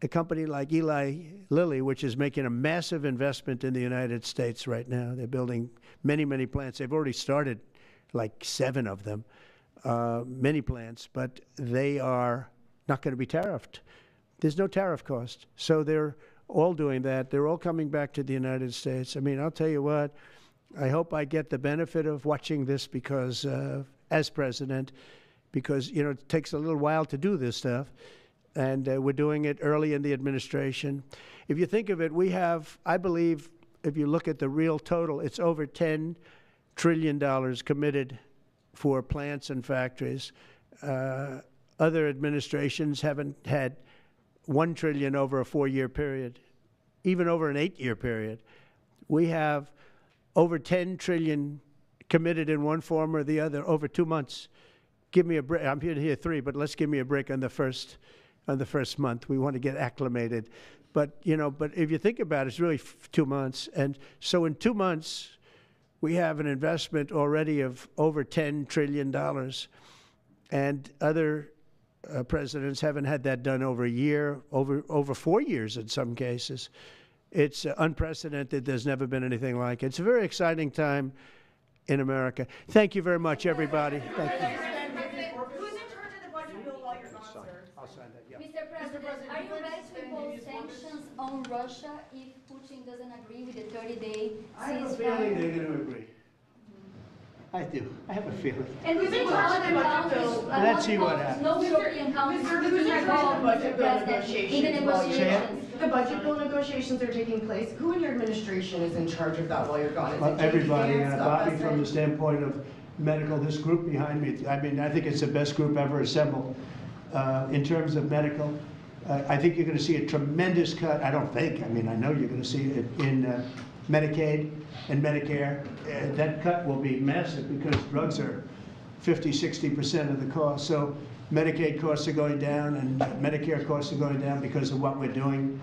a company like Eli Lilly, which is making a massive investment in the United States right now. They're building many, many plants. They've already started like 7 of them, many plants, but they are not going to be tariffed. There's no tariff cost. So they're all doing that. They're all coming back to the United States. I mean, I'll tell you what, I hope I get the benefit of watching this because, as president, because, you know, it takes a little while to do this stuff. And we're doing it early in the administration. If you think of it, we have, I believe, if you look at the real total, it's over $10 trillion committed for plants and factories. Other administrations haven't had $1 trillion over a 4-year period, even over an 8-year period. We have over $10 trillion committed in one form or the other over 2 months. Give me a break. I'm here to hear 3, but let's give me a break on the first month. We want to get acclimated. But, you know, but if you think about it, it's really 2 months. And so in 2 months, we have an investment already of over $10 trillion. And other presidents haven't had that done over a year, over 4 years in some cases. It's unprecedented. There's never been anything like it. It's a very exciting time in America. Thank you very much, everybody. Thank you. Mr. President, are you ready to impose sanctions on Russia if Putin doesn't agree with the 30-day ceasefire? I have a feeling they're going to agree. I do. I have a feeling. And we think let's see what happens. No European countries are involved in the negotiations. The budget bill negotiations are taking place. Who in your administration is in charge of that while you're gone? Is it everybody. Bobby, from the standpoint of medical, this group behind me, I mean, I think it's the best group ever assembled. In terms of medical, I think you're going to see a tremendous cut. I don't think. I mean, I know you're going to see it in Medicaid and Medicare. That cut will be massive because drugs are 50–60% of the cost. So Medicaid costs are going down and Medicare costs are going down because of what we're doing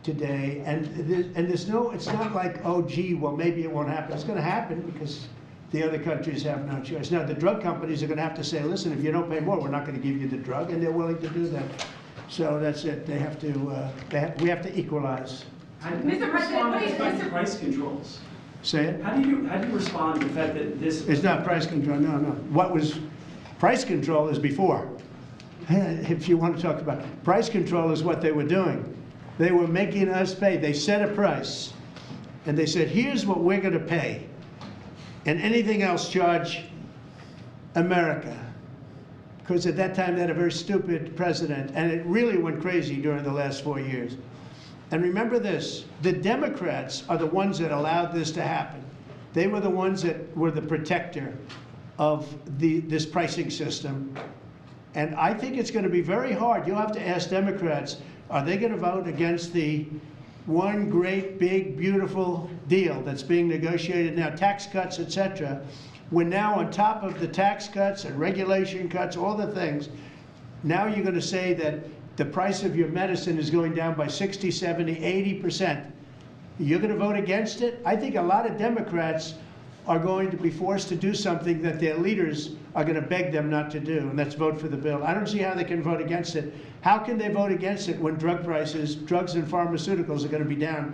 today. And there's no, it's not like, oh, gee, well, maybe it won't happen. It's going to happen because the other countries have no choice. Now, the drug companies are going to have to say, listen, if you don't pay more, we're not going to give you the drug, and they're willing to do that. So that's it. They have to, we have to equalize. Mr. President, what is the price controls? Say it? How do you respond to the fact that this... It's not price control, no. What was price control is before. If you want to talk about it. Price control is what they were doing. They were making us pay. They set a price, and they said, here's what we're going to pay. And anything else, charge America. Because at that time, they had a very stupid president, and it really went crazy during the last 4 years. And remember this, the Democrats are the ones that allowed this to happen. They were the ones that were the protector of this pricing system. And I think it's going to be very hard. You'll have to ask Democrats, are they going to vote against the one great, big, beautiful deal that's being negotiated now, tax cuts, etc. We're now on top of the tax cuts and regulation cuts, all the things. Now you're going to say that the price of your medicine is going down by 60, 70, 80%. You're going to vote against it? I think a lot of Democrats are going to be forced to do something that their leaders are going to beg them not to do, and that's vote for the bill. I don't see how they can vote against it. How can they vote against it when drug prices, drugs and pharmaceuticals are going to be down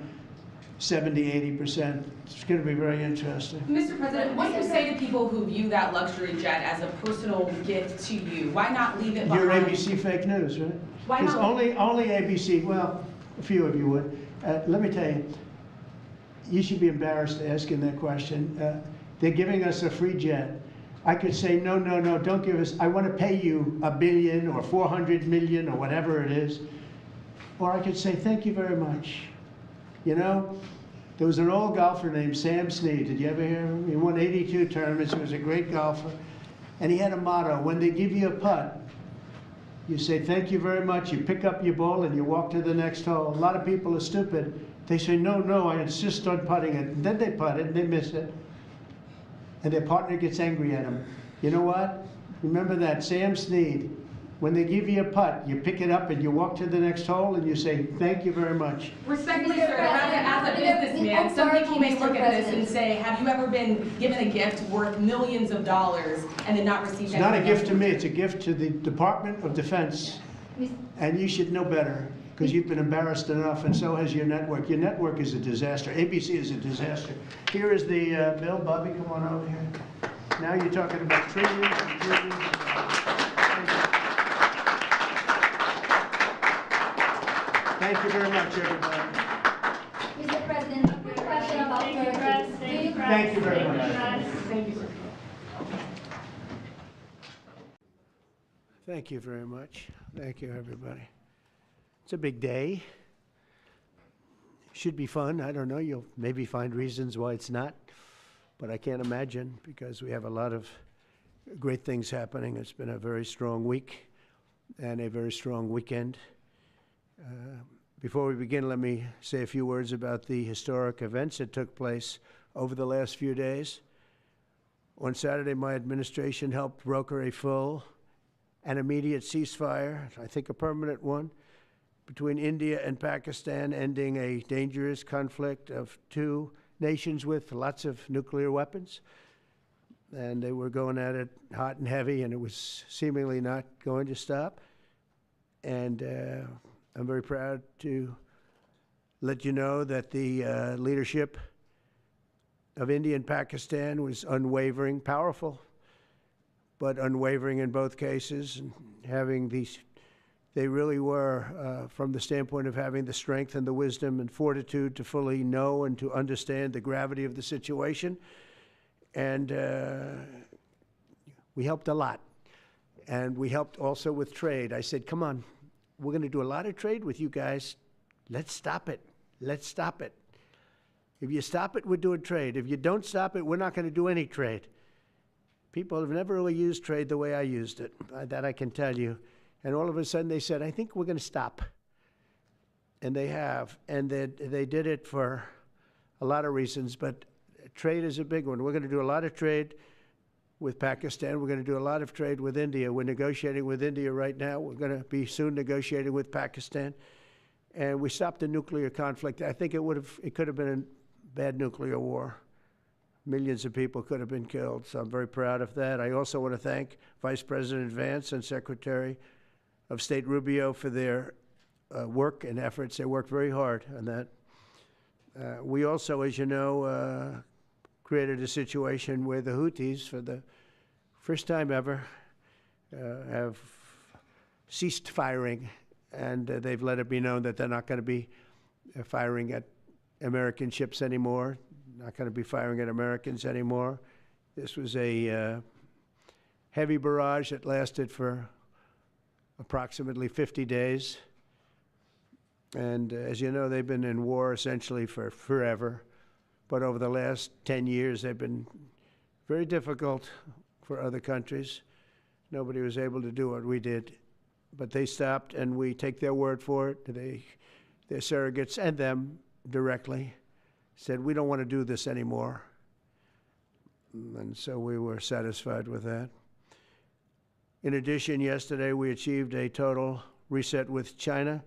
70, 80%? It's going to be very interesting. Mr. President, what do you say to people who view that luxury jet as a personal gift to you? Why not leave it behind? You're ABC fake news, right? Why not? Because only ABC, well, a few of you would. Let me tell you, you should be embarrassed asking that question. They're giving us a free jet. I could say, no, no, no, don't give us, I want to pay you $1 billion or 400 million or whatever it is. Or I could say, thank you very much. You know, there was an old golfer named Sam Snead. Did you ever hear him? He won 82 tournaments. He was a great golfer. And he had a motto: when they give you a putt, you say, thank you very much. You pick up your ball and you walk to the next hole. A lot of people are stupid. They say, no, no, I insist on putting it. And then they putt it and they miss it. And their partner gets angry at them. You know what? Remember that, Sam Snead. When they give you a putt, you pick it up and you walk to the next hole and you say, thank you very much. Respectfully, sir, as a businessman, some people may look at this and say, have you ever been given a gift worth millions of dollars and then not received anything? It's not a gift to me, it's a gift to the Department of Defense. And you should know better, because you've been embarrassed enough, and so has your network. Your network is a disaster. ABC is a disaster. Here is the bill. Bobby, come on over here. Now you're talking about trillions and trillions of dollars. Thank you very much, everybody. Mr. President, a quick question about Turkey. Thank you very much. Thank you, sir. Thank you very much. Thank you, everybody. It's a big day. Should be fun. I don't know. You'll maybe find reasons why it's not, but I can't imagine, because we have a lot of great things happening. It's been a very strong week and a very strong weekend. Before we begin, let me say a few words about the historic events that took place over the last few days. On Saturday, my administration helped broker a full and immediate ceasefire, I think a permanent one, between India and Pakistan, ending a dangerous conflict of two nations with lots of nuclear weapons. And they were going at it hot and heavy, and it was seemingly not going to stop. And I'm very proud to let you know that the leadership of India and Pakistan was unwavering, powerful, but unwavering in both cases, and having these, they really were, from the standpoint of having the strength and the wisdom and fortitude to fully know and to understand the gravity of the situation. And we helped a lot. And we helped also with trade. I said, come on, we're going to do a lot of trade with you guys. Let's stop it. Let's stop it. If you stop it, we're doing trade. If you don't stop it, we're not going to do any trade. People have never really used trade the way I used it. That I can tell you. And all of a sudden they said, I think we're going to stop. And they have. And they did it for a lot of reasons, but trade is a big one. We're going to do a lot of trade with Pakistan. We're going to do a lot of trade with India. We're negotiating with India right now. We're going to be soon negotiating with Pakistan. And we stopped the nuclear conflict. I think it could have been a bad nuclear war. Millions of people could have been killed, so I'm very proud of that. I also want to thank Vice President Vance and Secretary of State Rubio for their work and efforts. They worked very hard on that. We also, as you know, created a situation where the Houthis, for the first time ever, have ceased firing, and they've let it be known that they're not going to be firing at American ships anymore, not going to be firing at Americans anymore. This was a heavy barrage that lasted for approximately 50 days. And as you know, they've been in war essentially for forever. But over the last 10 years, they've been very difficult for other countries. Nobody was able to do what we did. But they stopped, and we take their word for it. Their surrogates and them directly said, we don't want to do this anymore. And so we were satisfied with that. In addition, yesterday we achieved a total reset with China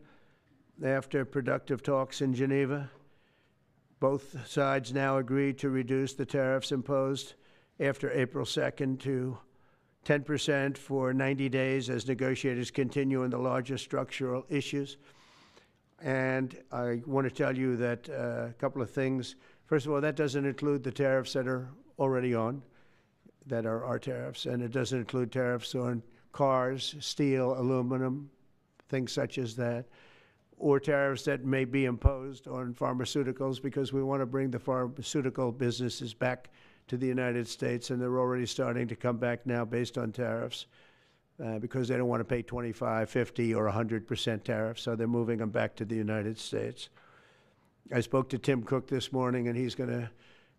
after productive talks in Geneva. Both sides now agreed to reduce the tariffs imposed after April 2nd to 10% for 90 days as negotiators continue on the largest structural issues. And I want to tell you that a couple of things. First of all, that doesn't include the tariffs that are already on, that are our tariffs, and it doesn't include tariffs on cars, steel, aluminum, things such as that. or tariffs that may be imposed on pharmaceuticals, because we want to bring the pharmaceutical businesses back to the United States, and they're already starting to come back now based on tariffs because they don't want to pay 25, 50, or 100% tariffs, so they're moving them back to the United States. I spoke to Tim Cook this morning, and he's going to,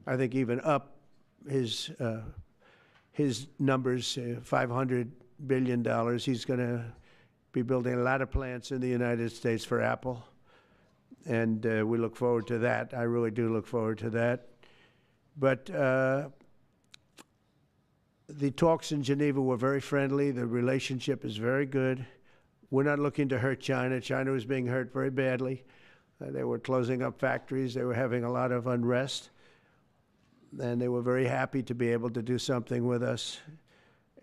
I think, even up his numbers, $500 billion. He's going to be building a lot of plants in the United States for Apple, and we look forward to that. I really do look forward to that. But the talks in Geneva were very friendly. The relationship is very good. We're not looking to hurt China. China was being hurt very badly. They were closing up factories. They were having a lot of unrest. And they were very happy to be able to do something with us.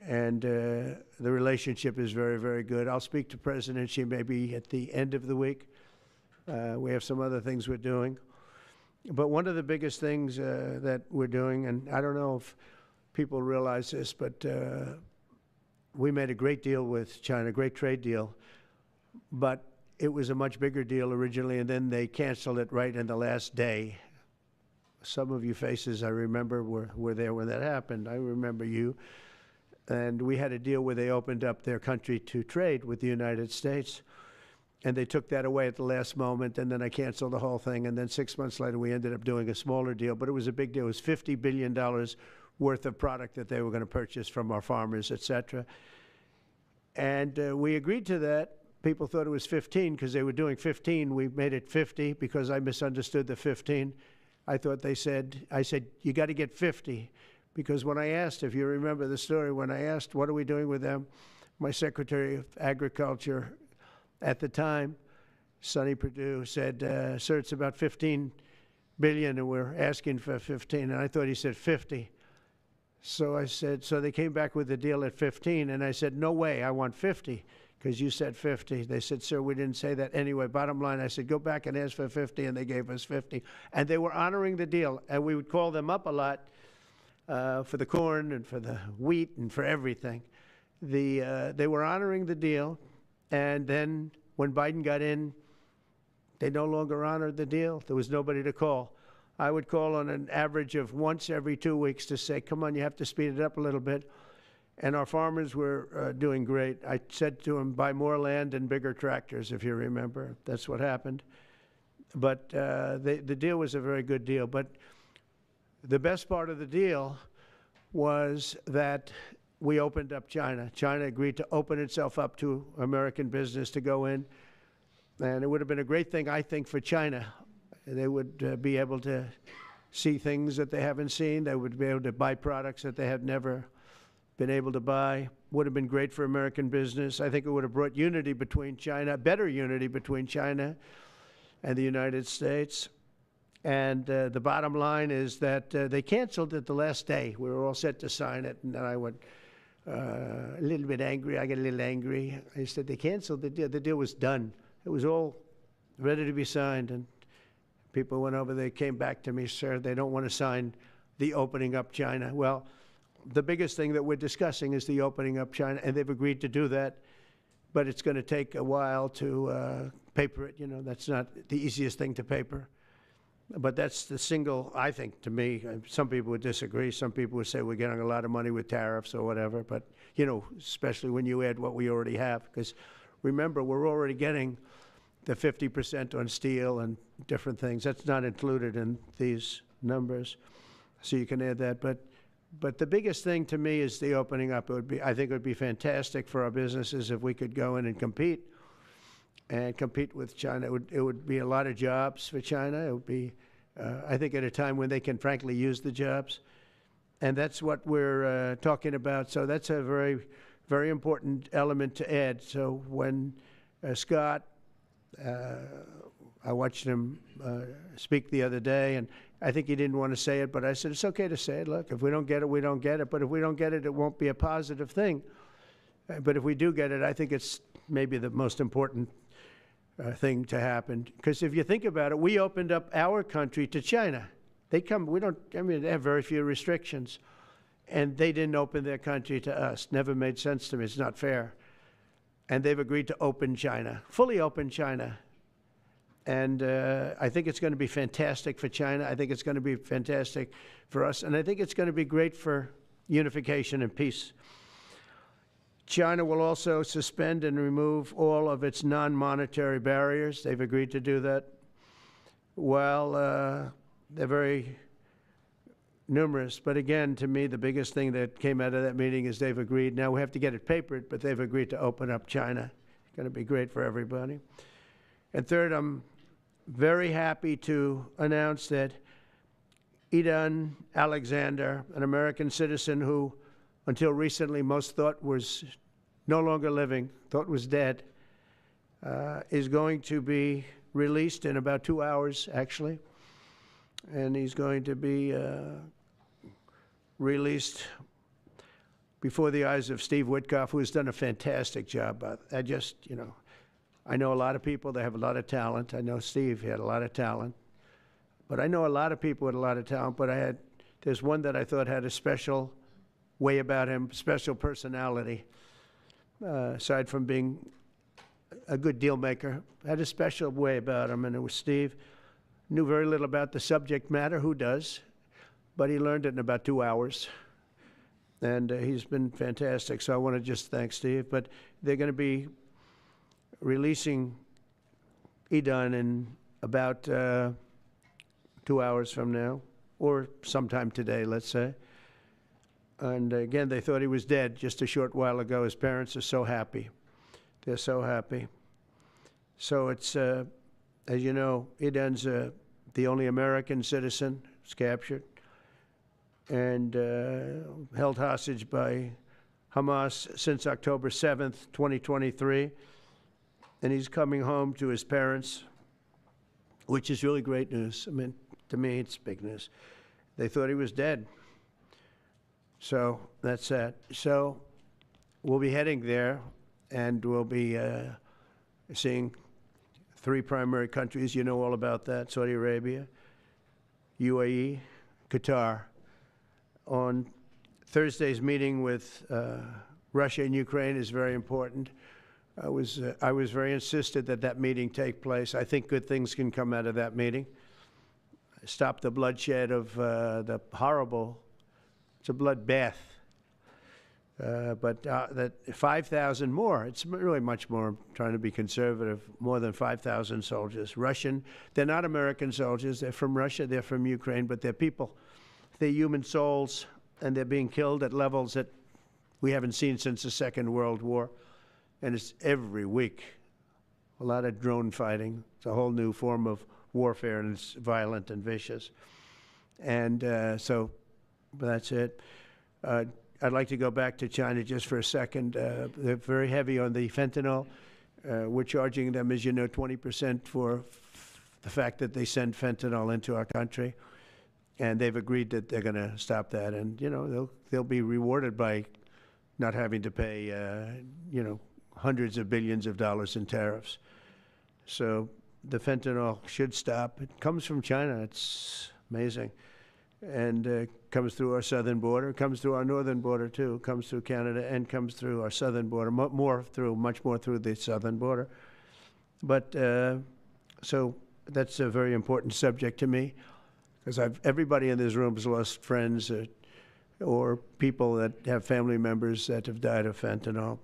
And the relationship is very, very good. I'll speak to President Xi maybe at the end of the week. We have some other things we're doing. But one of the biggest things that we're doing, and I don't know if people realize this, but we made a great deal with China, a great trade deal. But it was a much bigger deal originally, and then they canceled it right in the last day. Some of you faces I remember were there when that happened. I remember you. And we had a deal where they opened up their country to trade with the United States. And they took that away at the last moment, and then I canceled the whole thing. And then 6 months later, we ended up doing a smaller deal. But it was a big deal. It was $50 billion worth of product that they were going to purchase from our farmers, et cetera. And we agreed to that. People thought it was 15 because they were doing 15. We made it 50 because I misunderstood the 15. I said, you got to get 50. Because when I asked, if you remember the story, when I asked, what are we doing with them? My Secretary of Agriculture at the time, Sonny Perdue, said, sir, it's about 15 billion, and we're asking for 15. And I thought he said 50. So I said, so they came back with the deal at 15. And I said, no way, I want 50, because you said 50. They said, sir, we didn't say that. Anyway, bottom line, I said, go back and ask for 50, and they gave us 50. And they were honoring the deal. And we would call them up a lot for the corn and for the wheat and for everything. They were honoring the deal. And then when Biden got in, they no longer honored the deal. There was nobody to call. I would call on an average of once every 2 weeks to say, come on, you have to speed it up a little bit. And our farmers were doing great. I said to them, buy more land and bigger tractors, if you remember. That's what happened. But the deal was a very good deal. But the best part of the deal was that we opened up China. China agreed to open itself up to American business to go in. And it would have been a great thing, I think, for China. They would be able to see things that they haven't seen. They would be able to buy products that they had never been able to buy. Would have been great for American business. I think it would have brought unity between China, better unity between China and the United States. And the bottom line is that they canceled it the last day. We were all set to sign it, and then I went a little bit angry. I got a little angry. I said, they canceled the deal. The deal was done. It was all ready to be signed, and people went over. They came back to me, sir, they don't want to sign the opening up China. Well, the biggest thing that we're discussing is the opening up China, and they've agreed to do that, but it's going to take a while to paper it. You know, that's not the easiest thing to paper. But that's the single, I think, to me, some people would disagree. Some people would say we're getting a lot of money with tariffs or whatever. But, you know, especially when you add what we already have. Because remember, we're already getting the 50% on steel and different things. That's not included in these numbers. So you can add that. But the biggest thing to me is the opening up. I think it would be fantastic for our businesses if we could go in and compete with China. It would be a lot of jobs for China. It would be, I think, at a time when they can frankly use the jobs. And that's what we're talking about. So that's a very, very important element to add. So when Scott, I watched him speak the other day, and I think he didn't want to say it, but I said, it's okay to say it. Look, if we don't get it, we don't get it. But if we don't get it, it won't be a positive thing. But if we do get it, I think it's maybe the most important thing to happen. Because if you think about it, we opened up our country to China. They have very few restrictions. And they didn't open their country to us. Never made sense to me. It's not fair. And they've agreed to open China, fully open China. And I think it's going to be fantastic for China. I think it's going to be fantastic for us. And I think it's going to be great for unification and peace. China will also suspend and remove all of its non-monetary barriers. They've agreed to do that. Well, they're very numerous. But again, to me, the biggest thing that came out of that meeting is they've agreed. Now we have to get it papered, but they've agreed to open up China. It's going to be great for everybody. And third, I'm very happy to announce that Idan Alexander, an American citizen who until recently most thought was no longer living, thought was dead, is going to be released in about 2 hours, actually. And he's going to be released before the eyes of Steve Witkoff, who has done a fantastic job. I know a lot of people that have a lot of talent. I know Steve had a lot of talent. But I know a lot of people with a lot of talent, but there's one that I thought had a special way about him, special personality, aside from being a good deal maker, had a special way about him, and it was Steve. Knew very little about the subject matter, who does, but he learned it in about 2 hours. And he's been fantastic, so I want to just thank Steve. But they're going to be releasing Idan in about 2 hours from now, or sometime today, let's say. And again, they thought he was dead just a short while ago. His parents are so happy. They're so happy. So it's, as you know, Idan's the only American citizen who's captured and held hostage by Hamas since October 7th, 2023. And he's coming home to his parents, which is really great news. I mean, to me, it's big news. They thought he was dead. So that's that. So we'll be heading there, and we'll be seeing 3 primary countries. You know all about that: Saudi Arabia, UAE, Qatar. On Thursday's meeting with Russia and Ukraine is very important. I was very insistent that that meeting take place. I think good things can come out of that meeting. Stop the bloodshed of the horrible. It's a bloodbath. But that 5,000 more, it's really much more, trying to be conservative, more than 5,000 soldiers. Russian, they're not American soldiers. They're from Russia, they're from Ukraine, but they're people. They're human souls, and they're being killed at levels that we haven't seen since the Second World War. And it's every week. A lot of drone fighting. It's a whole new form of warfare, and it's violent and vicious. And so that's it. I'd like to go back to China just for a second. They're very heavy on the fentanyl. We're charging them, as you know, 20% for the fact that they send fentanyl into our country. And they've agreed that they're going to stop that. And, you know, they'll be rewarded by not having to pay, hundreds of billions of dollars in tariffs. So the fentanyl should stop. It comes from China. It's amazing. And comes through our southern border, comes through our northern border too, comes through Canada, and comes through our southern border, much more through the southern border. But so that's a very important subject to me, because everybody in this room has lost friends or people that have family members that have died of fentanyl.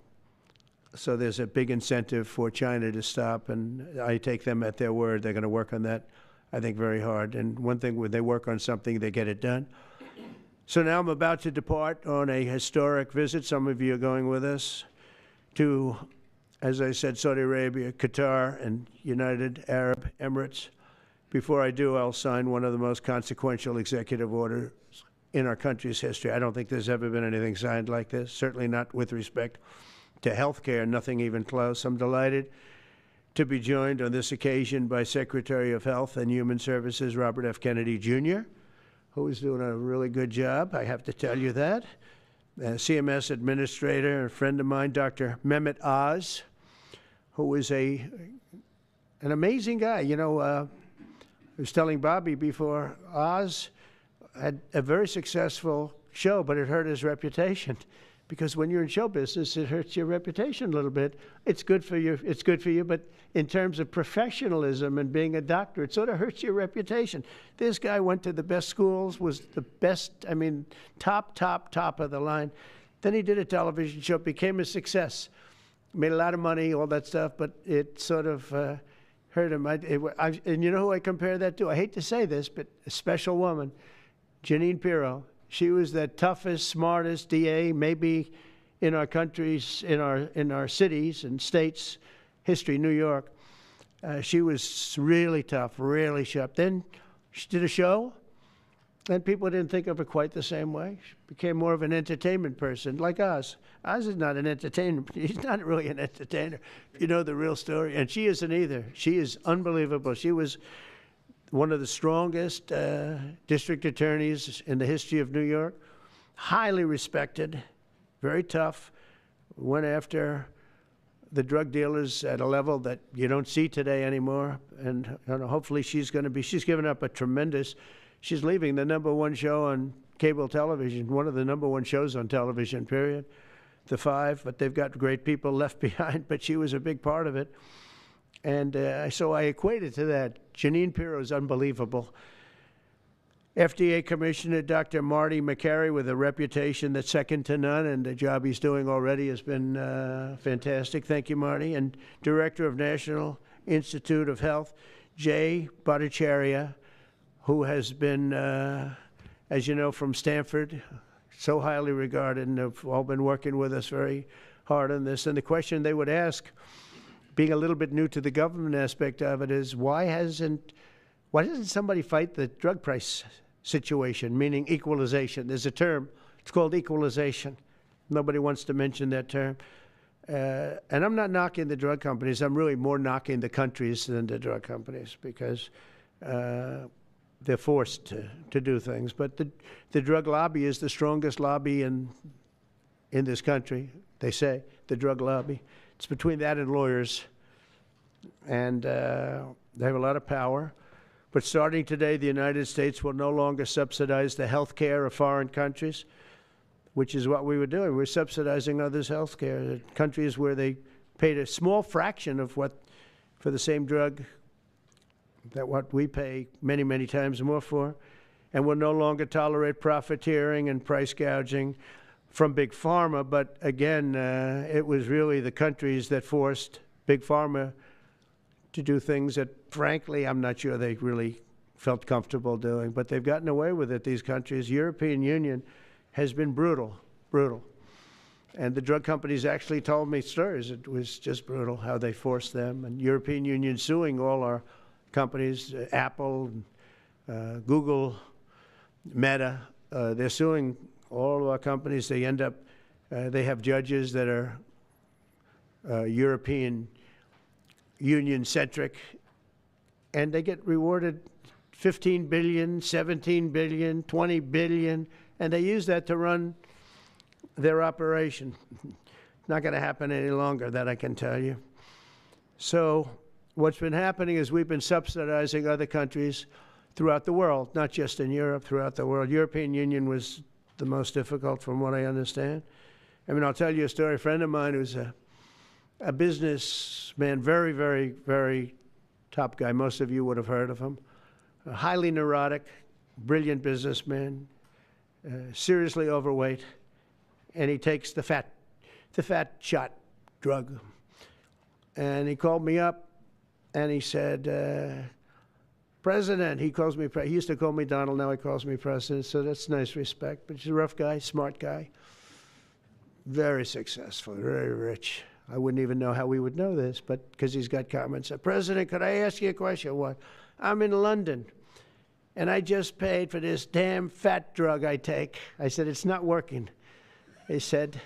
So there's a big incentive for China to stop, and I take them at their word. They're going to work on that, I think, very hard. And one thing, when they work on something, they get it done. So now I'm about to depart on a historic visit. Some of you are going with us to, as I said, Saudi Arabia, Qatar, and United Arab Emirates. Before I do, I'll sign one of the most consequential executive orders in our country's history. I don't think there's ever been anything signed like this, certainly not with respect to health care, nothing even close. I'm delighted to be joined on this occasion by Secretary of Health and Human Services Robert F. Kennedy, Jr., who is doing a really good job, I have to tell you that. CMS Administrator, a friend of mine, Dr. Mehmet Oz, who is an amazing guy. You know, I was telling Bobby before, Oz had a very successful show, but it hurt his reputation. Because when you're in show business, it hurts your reputation a little bit. It's good for you. It's good for you, but in terms of professionalism and being a doctor, it sort of hurts your reputation. This guy went to the best schools, was the best, I mean, top of the line. Then he did a television show, became a success, made a lot of money, all that stuff, but it sort of hurt him. And you know who I compare that to? I hate to say this, but a special woman, Jeanine Pirro. She was the toughest, smartest DA, maybe in our countries, in our cities and states, history, New York. She was really tough, really sharp. Then she did a show, and people didn't think of her quite the same way. She became more of an entertainment person, like Oz. Oz is not an entertainer. He's not really an entertainer, if you know the real story. And she isn't either. She is unbelievable. She was one of the strongest district attorneys in the history of New York, highly respected, very tough, went after the drug dealers at a level that you don't see today anymore. And hopefully she's given up a tremendous, she's leaving the #1 show on cable television, one of the #1 shows on television, period, The Five, but they've got great people left behind, but she was a big part of it. And so I equate it to that. Jeanine Pirro is unbelievable. FDA Commissioner Dr. Marty McCary, with a reputation that's second to none, and the job he's doing already has been fantastic. Thank you, Marty. And Director of National Institute of Health, Jay Bhattacharya, who has been, as you know, from Stanford, so highly regarded, and have all been working with us very hard on this. And the question they would ask, being a little bit new to the government aspect of it, is why doesn't somebody fight the drug price situation, meaning equalization? There's a term, it's called equalization. Nobody wants to mention that term. And I'm not knocking the drug companies. I'm really more knocking the countries than the drug companies, because they're forced to do things. But the drug lobby is the strongest lobby in this country, they say, the drug lobby. It's between that and lawyers, and they have a lot of power. But starting today, the United States will no longer subsidize the health care of foreign countries, which is what we were doing. We're subsidizing others' health care. Countries where they paid a small fraction of what, for the same drug, that what we pay many, many times more for. And we'll no longer tolerate profiteering and price gouging from Big Pharma, but again, it was really the countries that forced Big Pharma to do things that, frankly, I'm not sure they really felt comfortable doing, but they've gotten away with it, these countries. European Union has been brutal. And the drug companies actually told me stories. It was just brutal how they forced them. And European Union suing all our companies, Apple, Google, Meta, they're suing all of our companies. They end up, they have judges that are European Union-centric, and they get rewarded $15 billion, $17 billion, $20 billion, and they use that to run their operation. Not going to happen any longer, that I can tell you. So what's been happening is we've been subsidizing other countries throughout the world, not just in Europe, throughout the world. European Union was the most difficult, from what I understand. I mean, I'll tell you a story. A friend of mine who's a businessman, very, very, very top guy. Most of you would have heard of him. A highly neurotic, brilliant businessman, seriously overweight, and he takes the fat shot drug. And he called me up, and he said, President, he calls me, he used to call me Donald, now he calls me President, so that's nice respect. But he's a rough guy, smart guy, very successful, very rich. I wouldn't even know how we would know this, but because he's got comments. President, could I ask you a question? What? I'm in London, and I just paid for this damn fat drug I take. I said, it's not working. He said,